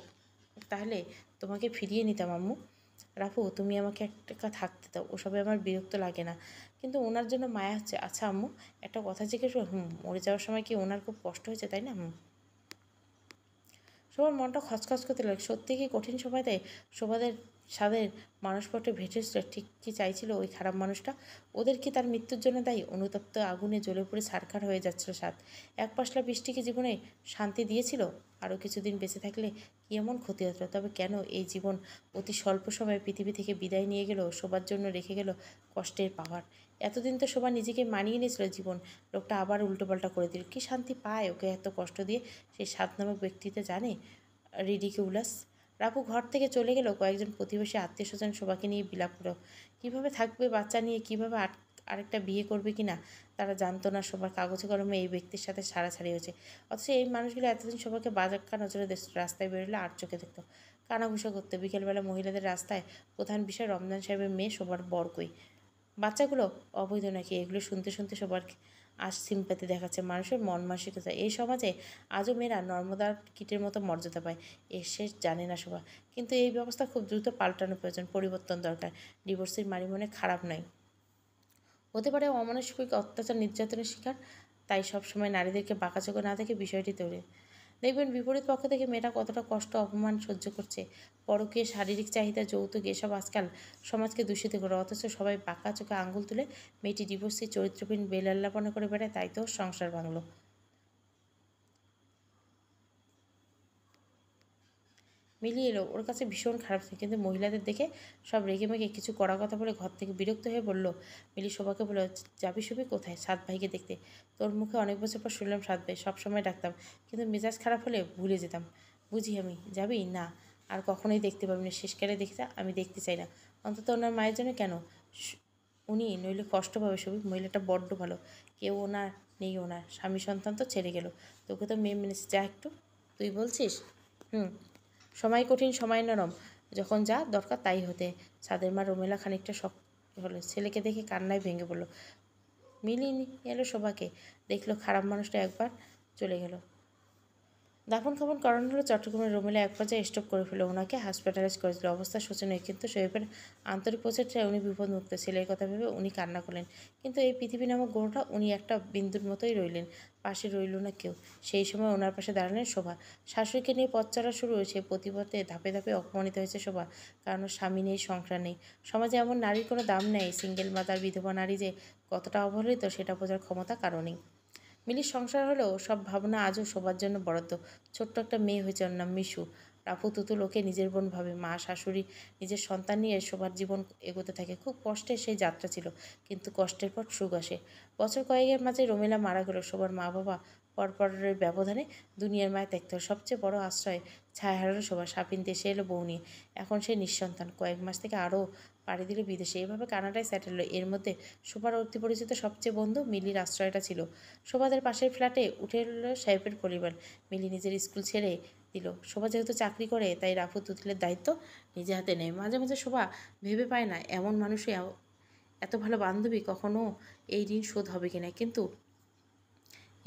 তাহলে তোমাকে ফিরিয়ে নিতাম আম্মু। রাফু, তুমি আমাকে একটা থাকতে দাও, ওসবে আমার বিরক্ত লাগে না, কিন্তু ওনার জন্য মায়া হচ্ছে। আচ্ছা আম্মু, একটা কথা জিজ্ঞেস করো। মরে যাওয়ার সময় কি ওনার খুব কষ্ট হয়েছে, তাই না? সবার মনটা খচখচ করতে লাগে। সত্যি কি কঠিন সময় দেয় শোভাদের স্বাদের মানুষপটে ভেসেছিল? ঠিক কি চাইছিল ওই খারাপ মানুষটা? ওদের কি তার মৃত্যুর জন্য দায়ী? অনুতপ্ত আগুনে জ্বলে পড়ে ছারখার হয়ে যাচ্ছিল স্বাদ। এক পশলা বৃষ্টিকে জীবনে শান্তি দিয়েছিল। আরও কিছুদিন বেঁচে থাকলে কি এমন ক্ষতি হতো? তবে কেন এই জীবন অতি স্বল্প সময়ে পৃথিবী থেকে বিদায় নিয়ে গেল, শোবার জন্য রেখে গেল কষ্টের পাহাড়। এতদিন তো শোভা নিজেকে মানিয়ে নিয়েছিল জীবন, লোকটা আবার উল্টোপাল্টা করে দিল। কি শান্তি পায় ওকে এত কষ্ট দিয়ে? সেই সাত নামক ব্যক্তিতে জানে রিডিকিউলাস। রাপু ঘর থেকে চলে গেল। কয়েকজন প্রতিবেশী আত্মীয় স্বজন শোভাকে নিয়ে বিলাপ করল। কীভাবে থাকবে বাচ্চা নিয়ে, কীভাবে আরেকটা বিয়ে করবে কি না তারা জানতো না। শোভার কাগজে কলমে এই ব্যক্তির সাথে ছাড়াছাড়ি হয়েছে, অথচ এই মানুষগুলো এতদিন শোভাকে বাজাক্কা নজরে রাস্তায় বেরোলে আর চোখে দেখতো, কানাঘুষা করতো। বিকেলবেলা মহিলাদের রাস্তায় প্রধান বিষয় রমজান সাহেবের মেয়ে শোভার বর কই। বাচ্চাগুলো অবৈধ নাকি, এগুলো শুনতে শুনতে সবার আজ সিম্পাতি দেখাচ্ছে মানুষের মন মানসিকতা। এই সমাজে আজও মেয়েরা নর্মদার কীটের মতো মর্যাদা পায়, এর শেষ জানে না সবাই। কিন্তু এই ব্যবস্থা খুব দ্রুত পাল্টানো প্রয়োজন, পরিবর্তন দরকার। ডিভোর্সের মারি মনে খারাপ নয়, হতে পারে অমানসিক অত্যাচার নির্যাতনের শিকার। তাই সবসময় নারীদেরকে বাঁকা চোখে না দেখে বিষয়টি তোলে। দেখবেন বিপরীত পক্ষ থেকে মেয়েটা কতটা কষ্ট অপমান সহ্য করছে। পরকীয়, শারীরিক চাহিদা, যৌতুক এসব আজকাল সমাজকে দূষিত করে, অথচ সবাই বাঁকা চোখে আঙুল তুলে মেয়েটি ডিভোর্সি চরিত্রহীন বেলাল্লাপনা করে বেড়ায়, তাই তো সংসার ভাঙল। মিলি এলো, ওর কাছে ভীষণ খারাপ ছিল, কিন্তু মহিলাদের দেখে সব রেগেমেগে কিছু কড়া কথা বলে ঘর থেকে বিরক্ত হয়ে বলল। মিলি শোভাকে বলল, যাবি শুবি কোথায়? সাত ভাইকে দেখতে। তোর মুখে অনেক বছর পর শুনলাম সাত ভাই, সবসময় ডাকতাম, কিন্তু মেজাজ খারাপ হলে ভুলে যেতাম। বুঝি আমি, যাবি না? আর কখনোই দেখতে পাবি না, শেষকালে দেখতে আমি দেখতে চাই না, অন্তত ওনার মায়ের জন্য। কেন? উনি নইলে কষ্ট পাবে সবই। মহিলাটা বড্ড ভালো, কেউ ওনার নেই, ওনার স্বামী সন্তান তো ছেড়ে গেল, তোকে তো মেয়ে মেনেছে। যা একটু। তুই বলছিস? হুম। সময় কঠিন, সময় নরম, যখন যা দরকার তাই হতে। ছাদের মা রোমেলা খানিকটা শখ হলো, ছেলেকে দেখে কান্নায় ভেঙে পড়ল। মিলি এলো শোভাকে দেখলো, খারাপ মানুষটা একবার চলে গেল। দাফন খাপন করানো হলো চট্টগ্রামের। রোমেলা এক পর্যায়ে স্ট্রোক করে ফেলে, ওনাকে হসপিটালাইজ করেছিল। অবস্থা শোচনীয়, কিন্তু শোয়েবের আন্তরিক প্রচেষ্টায় উনি বিপদমুক্ত। ছেলের কথা ভেবে উনি কান্না করলেন, কিন্তু এই পৃথিবী নামক গ্রহটা উনি একটা বিন্দুর মতোই রইলেন, পাশে রইল না কেউ। সেই সময় ওনার পাশে দাঁড়ালেন শোভা। শাশুড়িকে নিয়ে পথ চলা শুরু হয়েছে, প্রতিপদে ধাপে ধাপে অপমানিত হয়েছে শোভা, কারণ ওর স্বামী নেই, সংসার নেই। সমাজে এমন নারীর কোনো দাম নেই। সিঙ্গেল মাদার, বিধবা নারী যে কতটা অবহেলিত সেটা বোঝার ক্ষমতা কারণেই। মিলির সংসার হলেও সব ভাবনা আজও শোবার জন্য বরাদ্দ। ছোট্ট একটা মেয়ে হয়েছে, ওর নাম মিশু। রাফু তুতুল ওকে নিজের বোন ভাবে। মা, শাশুড়ি, নিজের সন্তান নিয়ে শোবার জীবন এগোতে থাকে। খুব কষ্টের সেই যাত্রা ছিল, কিন্তু কষ্টের পর সুখ আসে। বছর কয়েকের মাঝে রোমেলা মারা গেল। শোবার মা বাবা পরপরের ব্যবধানে দুনিয়ার মায় ত্যাগ হল। সবচেয়ে বড় আশ্রয় ছায়া হারালো শোভা। স্বাধীন দেশে এলো বউ নিয়ে। এখন সে নিঃসন্তান। কয়েক মাস থেকে আরও পাড়ি দিল বিদেশে, এভাবে কানাডায় সেটেল হলো। এর মধ্যে শোভার অতি পরিচিত সবচেয়ে বন্ধু মিলির আশ্রয়টা ছিল। শোভাদের পাশের ফ্ল্যাটে উঠে এলো সাহেবের পরিবার। মিলি নিজের স্কুল ছেড়ে দিল। শোভা যেহেতু চাকরি করে, তাই রাফু তুতুলের দায়িত্ব নিজে হাতে নেয়। মাঝে মাঝে শোভা ভেবে পায় না, এমন মানুষই এত ভালো বান্ধবী কখনো এই ঋণ শোধ হবে কিনা, কিন্তু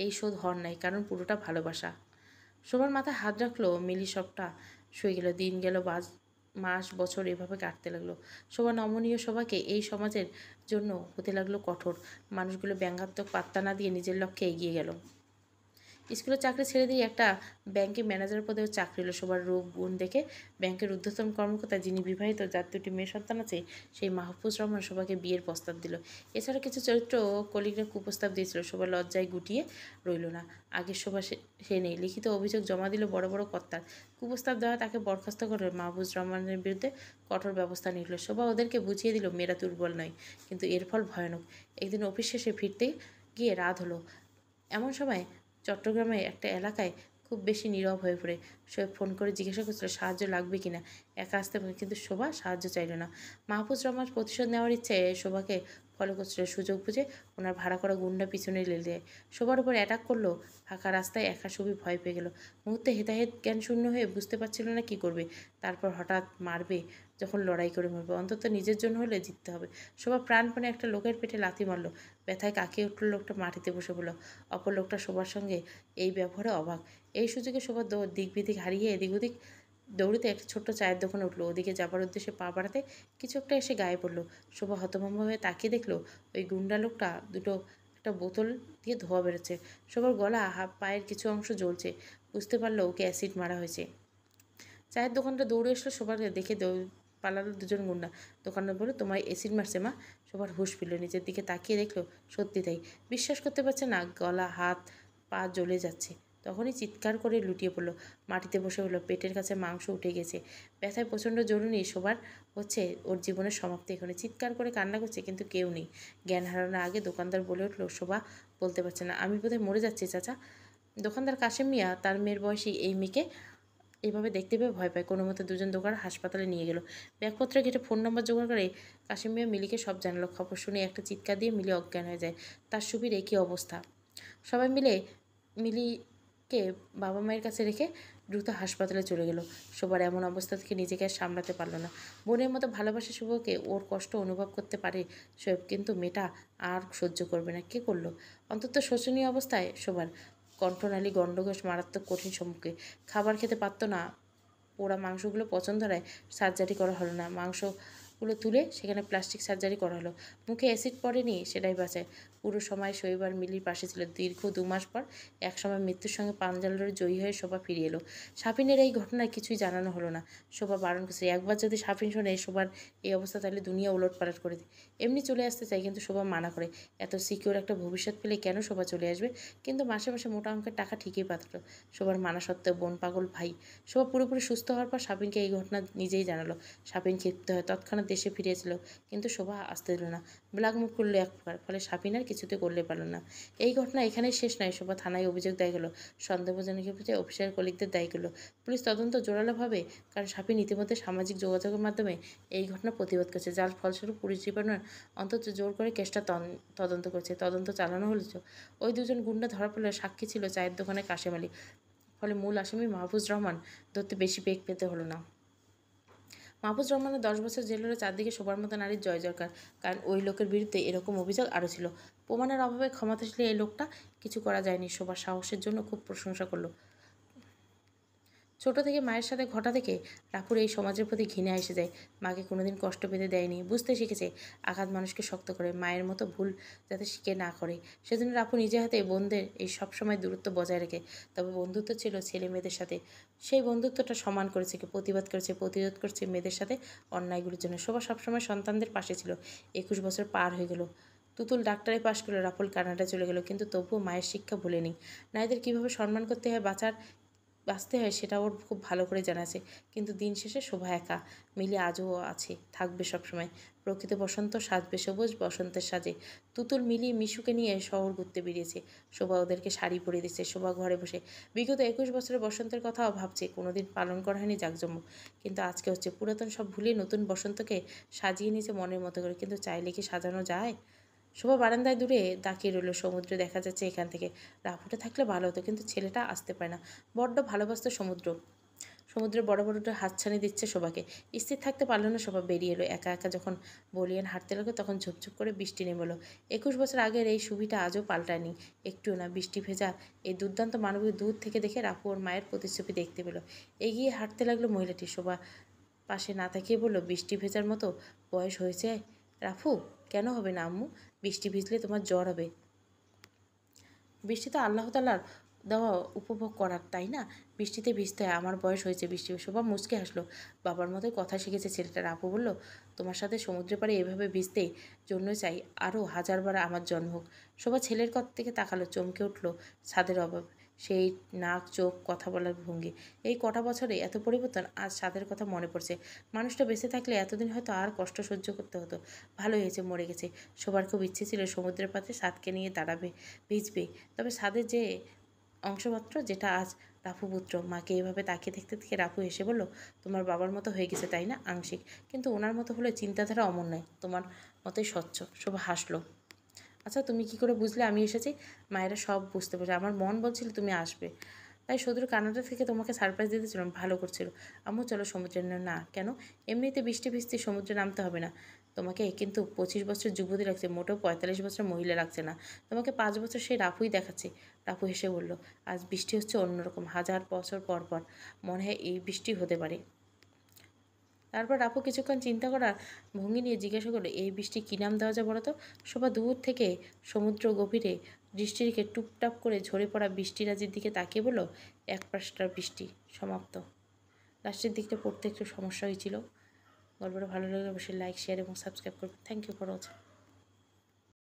এই শোধ হওয়ার নাই, কারণ পুরোটা ভালোবাসা। শোভার মাথায় হাত রাখলো মিলি, সবটা শুয়ে গেল। দিন গেল, মাস বছর এভাবে কাটতে লাগলো। শোভা নমনীয় শোভাকে এই সমাজের জন্য হতে লাগলো কঠোর। মানুষগুলো ব্যঙ্গাত্মক পাত্তা না দিয়ে নিজের লক্ষ্যে এগিয়ে গেল। স্কুলের চাকরি ছেড়ে দিয়ে একটা ব্যাংকে ম্যানেজার পদেও চাকরি হলো। সবার রূপ গুণ দেখে ব্যাংকের ঊর্ধ্বতন কর্মকর্তা, যিনি বিবাহিত, যার দুটি মেয়ে সন্তান আছে, সেই মাহফুজ রহমান সবাইকে বিয়ের প্রস্তাব দিল। এছাড়া কিছু চরিত্র কলিগরা কুপ্রস্তাব দিয়েছিল, সবার লজ্জায় গুটিয়ে রইল না। আগের শোভা সে নেই। লিখিত অভিযোগ জমা দিল বড় বড় কর্তার। কুপ্রস্তাব দেওয়া তাকে বরখাস্ত করে মাহফুজ রহমানের বিরুদ্ধে কঠোর ব্যবস্থা নিল। শোভা ওদেরকে বুঝিয়ে দিল মেয়েরা দুর্বল নয়, কিন্তু এর ফল ভয়ানক। একদিন অফিস শেষে ফিরতে গিয়ে রাত হলো। এমন সময় চট্টগ্রামে একটা এলাকায় খুব বেশি নীরব হয়ে পড়ে। শোয়েব ফোন করে জিজ্ঞাসা করছিল সাহায্য লাগবে কিনা, একা আসতে পারে, কিন্তু শোভা সাহায্য চাইল না। মাহফুজ রহমান প্রতিশোধ নেওয়ার ইচ্ছে শোভাকে ফলো করছিল। সুযোগ বুঝে ওনার ভাড়া করা গুন্ডা পিছনে লেলে দেয়, শোভার উপর অ্যাটাক করলো। ফাঁকা রাস্তায় একা ছবি ভয় পেয়ে গেল। মুহূর্তে হেতাহেত জ্ঞান শূন্য হয়ে বুঝতে পারছিল না কি করবে। তারপর হঠাৎ মারবে যখন লড়াই করে মরবে, অন্তত নিজের জন্য হলে জিততে হবে। শোভা প্রাণপণে একটা লোকের পেটে লাথি মারলো। ব্যথায় কাকিয়ে উঠল। লোকটা মাটিতে বসে পড়ল। অপর লোকটা শোভার সঙ্গে এই ব্যবহারে অবাক। এই সুযোগে শোভা দিক বিদিক হারিয়ে এদিক ওদিক দৌড়িতে একটা ছোট্ট চায়ের দোকানে উঠলো। ওদিকে যাবার উদ্দেশ্যে পা বাড়াতে কিছু একটা এসে গায়ে পড়লো। শোভা হতভম্ব হয়ে তাকিয়ে দেখলো ওই গুন্ডা লোকটা একটা বোতল দিয়ে ধোয়া বেরোচ্ছে। শোভার গলা, পায়ের কিছু অংশ জ্বলছে। বুঝতে পারলো ওকে অ্যাসিড মারা হয়েছে। চায়ের দোকানটা দৌড়ে এসলো। সবার দেখে পালালো দুজন গুন্ডা। দোকানদার বলল, তোমায় অ্যাসিড মারছে মা? সবার হুঁশ ফিরল। নিজের দিকে তাকিয়ে দেখলো সত্যি তাই। বিশ্বাস করতে পারছে না, গলা, হাত, পা জ্বলে যাচ্ছে। তখনই চিৎকার করে লুটিয়ে পড়লো, মাটিতে বসে হলো। পেটের কাছে মাংস উঠে গেছে। ব্যথায় প্রচণ্ড জরুরি। সবার হচ্ছে ওর জীবনের সমাপ্তি এখানে। চিৎকার করে কান্না করছে, কিন্তু কেউ নেই। জ্ঞান হারানোর আগে দোকানদার বলে উঠলো, শোভা বলতে পারছে না, আমি বোধহয় মরে যাচ্ছি চাচা। দোকানদার কাশেম মিয়া তার মেয়ের বয়সী এই মেয়েকে এইভাবে দেখতে পেয়ে ভয় পায়। কোনো মতে দুজন দোকান হাসপাতালে নিয়ে গেল। ব্যাগপত্রে ঘেটে ফোন নাম্বার জোগাড় করে কাশিম মিয়া মিলিকে সব জানালো। খবর শুনে একটা চিৎকার দিয়ে মিলি অজ্ঞান হয়ে যায়। তার সুবির একই অবস্থা। সবাই মিলে মিলিকে বাবা মায়ের কাছে রেখে দ্রুত হাসপাতালে চলে গেল। শোভার এমন অবস্থা থেকে নিজেকে আর সামলাতে পারল না। বোনের মতো ভালোবাসে শুভকে, ওর কষ্ট অনুভব করতে পারে শোয়েব, কিন্তু মেয়েটা আর সহ্য করবে না। কে করলো? অন্তত শোচনীয় অবস্থায় শোভার কণ্ঠনালী গণ্ডগোষ মারাত্মক কঠিন সম্মুখে। খাবার খেতে পারতো না। পোড়া মাংসগুলো পছন্দ নয়, সার্জারি করা হলো না। মাংসগুলো তুলে সেখানে প্লাস্টিক সার্জারি করা হলো। মুখে অ্যাসিড পড়েনি, সেটাই বাঁচায়। পুরো সময় শৈবার মিলির পাশে ছিল। দীর্ঘ 2 মাস পর একসময় মৃত্যুর সঙ্গে পাঞ্জা লড়ে জয়ী হয়ে শোভা ফিরে এলো। সাফিনের এই ঘটনায় কিছুই জানানো হলো না। শোভা বারণ করছে, একবার যদি সাফিন শোনে শোভার এই অবস্থা, তাহলে দুনিয়া উলটপালট করে দেয়। এমনি চলে আসতে চাই, কিন্তু শোভা মানা করে। এত সিকিউর একটা ভবিষ্যৎ পেলে কেন শোভা চলে আসবে? কিন্তু মাসে মাসে মোটা অঙ্কের টাকা ঠিকই পাঠাত। শোভার মানা সত্ত্বেও বোন পাগল ভাই। শোভা পুরোপুরি সুস্থ হওয়ার পর সাফিনকে এই ঘটনা নিজেই জানালো। সাফিন ক্ষিপ্ত হয়, তৎক্ষণাৎ দেশে ফিরেছিল, কিন্তু শোভা আসতে দিল না। ব্ল্যাকমেল করলো এক প্রকার, ফলে সাফিন আর কিছুতে করলে পারল না। এই ঘটনা এখানেই শেষ নয়। শোভা থানায় অভিযোগ দায় গেল। সন্দেহজনক ক্ষেত্রে অফিসার কলিগদের দায়ী করলো। পুলিশ তদন্ত জোরালোভাবে, কারণ সাফিন ইতিমধ্যে সামাজিক যোগাযোগের মাধ্যমে এই ঘটনা প্রতিবাদ করেছে, যার ফলস্বরূপ পুলিশ ডিপার্টমেন্ট অন্তত জোর করে কেসটা তদন্ত করছে। তদন্ত চালানো হলেও ওই দুজন গুন্ডা ধরা পড়লে সাক্ষী ছিল চায়ের দোকানে কাশেম আলী। ফলে মূল আসামি মাহফুজ রহমান ধরতে বেশি বেগ পেতে হলো না। মাহফুজ রহমানের 10 বছর জেলের চারদিকে শোভার মতো নারীর জয় জয়কার, কারণ ওই লোকের বিরুদ্ধে এরকম অভিযোগ আরও ছিল। প্রমাণের অভাবে ক্ষমতাশালী এই লোকটা কিছু করা যায়নি। শোভার সাহসের জন্য খুব প্রশংসা করলো। ছোট থেকে মায়ের সাথে ঘটা থেকে রাপুর এই সমাজের প্রতি ঘৃণা এসে যায়। মাকে কোনোদিন কষ্ট পেতে দেয়নি, বুঝতে শিখেছে আঘাত মানুষকে শক্ত করে, মায়ের মতো ভুল যাতে শিখে না করে। সেজন্য রাপু নিজে হাতে বোনদের এই সবসময় দূরত্ব বজায় রেখে, তবে বন্ধুত্ব ছিল ছেলে মেয়েদের সাথে। সেই বন্ধুত্বটা সমান করেছে, প্রতিবাদ করেছে, প্রতিরোধ করছে মেয়েদের সাথে অন্যায়গুলোর জন্য। সবার সবসময় সন্তানদের পাশে ছিল। 21 বছর পার হয়ে গেল। তুতুল ডাক্তারি পাশ করলো, রাফুল কানাডা চলে গেল, কিন্তু তবুও মায়ের শিক্ষা ভুলেনি। নারীদের কীভাবে সম্মান করতে হয়, বাঁচতে হয়, সেটা ওর খুব ভালো করে জানা আছে। কিন্তু দিন শেষে শোভা একা। মিলি আজও আছে, থাকবে সবসময়। প্রকৃত বসন্ত সাজবে সবুজ বসন্তের সাজে। তুতুল, মিলি, মিশুকে নিয়ে শহর ঘুরতে বেরিয়েছে। শোভা ওদেরকে শাড়ি পরিয়ে দিচ্ছে। শোভা ঘরে বসে বিগত 21 বছরের বসন্তের কথাও ভাবছে। কোনোদিন পালন করা হয়নি জাঁকজমক, কিন্তু আজকে হচ্ছে। পুরাতন সব ভুলিয়ে নতুন বসন্তকে সাজিয়ে নিয়েছে মনের মতো করে, কিন্তু চাইলে কি সাজানো যায়? শোভা বারান্দায় দূরে তাকিয়ে রইল। সমুদ্র দেখা যাচ্ছে এখান থেকে। রাফুটা থাকলে ভালো হতো, কিন্তু ছেলেটা আসতে পারে না। বড্ড ভালোবাসত সমুদ্র। সমুদ্রে বড় বড় হাতছানি দিচ্ছে শোভাকে। স্থির থাকতে পারল না শোভা, বেরিয়ে এলো। একা একা যখন বলিয়ান হাঁটতে লাগলো, তখন ঝুপঝুপ করে বৃষ্টি নেমে এলো। 21 বছর আগের এই সুবিটা আজও পাল্টায়নি, একটুও না। বৃষ্টি ভেজা এই দুর্দান্ত মানবিক দূর থেকে দেখে রাফু ওর মায়ের প্রতিচ্ছবি দেখতে পেল। এগিয়ে হাঁটতে লাগলো মহিলাটি। শোভা পাশে না তাকিয়ে বলল, বৃষ্টি ভেজার মতো বয়স হয়েছে রাফু? কেন হবে না আম্মু? বৃষ্টি ভিজলে তোমার জ্বর হবে। বৃষ্টি তো আল্লাহ তাআলার দেওয়া উপভোগ করার, তাই না? বৃষ্টিতে ভিজতে হয়, আমার বয়স হয়েছে বৃষ্টি। শোভা মুচকে হাসলো। বাবার মতোই কথা শিখেছে ছেলেটার। আপু বলল, তোমার সাথে সমুদ্রের পাড়ে এভাবে ভিজতে জন্য চাই আরও 1000বার আমার জন্ম হোক। শোভা ছেলের দিকে তাকালো, চমকে উঠলো। ছাদের অভাব, সেই নাক, চোখ, কথা বলার ভঙ্গি। এই কটা বছরে এত পরিবর্তন। আজ ছাদের কথা মনে পড়ছে। মানুষটা বেঁচে থাকলে এতদিন হয়তো আর কষ্ট সহ্য করতে হতো। ভালো হয়েছে মরে গেছে। সবার খুব ইচ্ছে ছিল সমুদ্রের পাশে ছাদকে নিয়ে দাঁড়াবে, ভিজবে। তবে ছাদের যে অংশমাত্র, যেটা আজ রাফুপুত্র। মাকে এভাবে তাকিয়ে দেখতে দেখে রাফু এসে বলল, তোমার বাবার মতো হয়ে গেছে তাই না? আংশিক, কিন্তু ওনার মতো হলে চিন্তাধারা অমর নয়, তোমার মতোই স্বচ্ছ। শোভা হাসলো। আচ্ছা, তুমি কি করে বুঝলে আমি এসেছি? মায়েরা সব বুঝতে পারছে। আমার মন বলছিল তুমি আসবে, তাই সুদূর কানাডা থেকে তোমাকে সারপ্রাইজ দিতেছিলাম। ভালো করছিল। আম্মু চলো সমুদ্রে। না, কেন? এমনিতে বৃষ্টি ভিজতে সমুদ্রে নামতে হবে না। তোমাকে কিন্তু 25 বছর যুবতী লাগছে, মোটেও 45 বছর মহিলা লাগছে না। তোমাকে 5 বছর সেই রাফুই দেখাচ্ছে। রাফু হেসে বলল, আজ বৃষ্টি হচ্ছে অন্যরকম। 1000 বছর পর পর মনে হয় এই বৃষ্টি হতে পারে। তারপর রাফু কিছুক্ষণ চিন্তা করার ভঙ্গি নিয়ে জিজ্ঞাসা করলো, এই বৃষ্টি কী নাম দেওয়া যায় বলো তো? শোভা দূর থেকে সমুদ্র গভীরে দৃষ্টি রেখে টুপটাপ করে ঝরে পড়া বৃষ্টিরাজির দিকে তাকিয়ে বলল, এক পাশটার বৃষ্টি সমাপ্ত। লাস্টের দিকটা পড়তে একটু সমস্যা হয়েছিল। গল্পটা ভালো লাগলে অবশ্যই লাইক, শেয়ার এবং সাবস্ক্রাইব করবেন। Thank you for watching.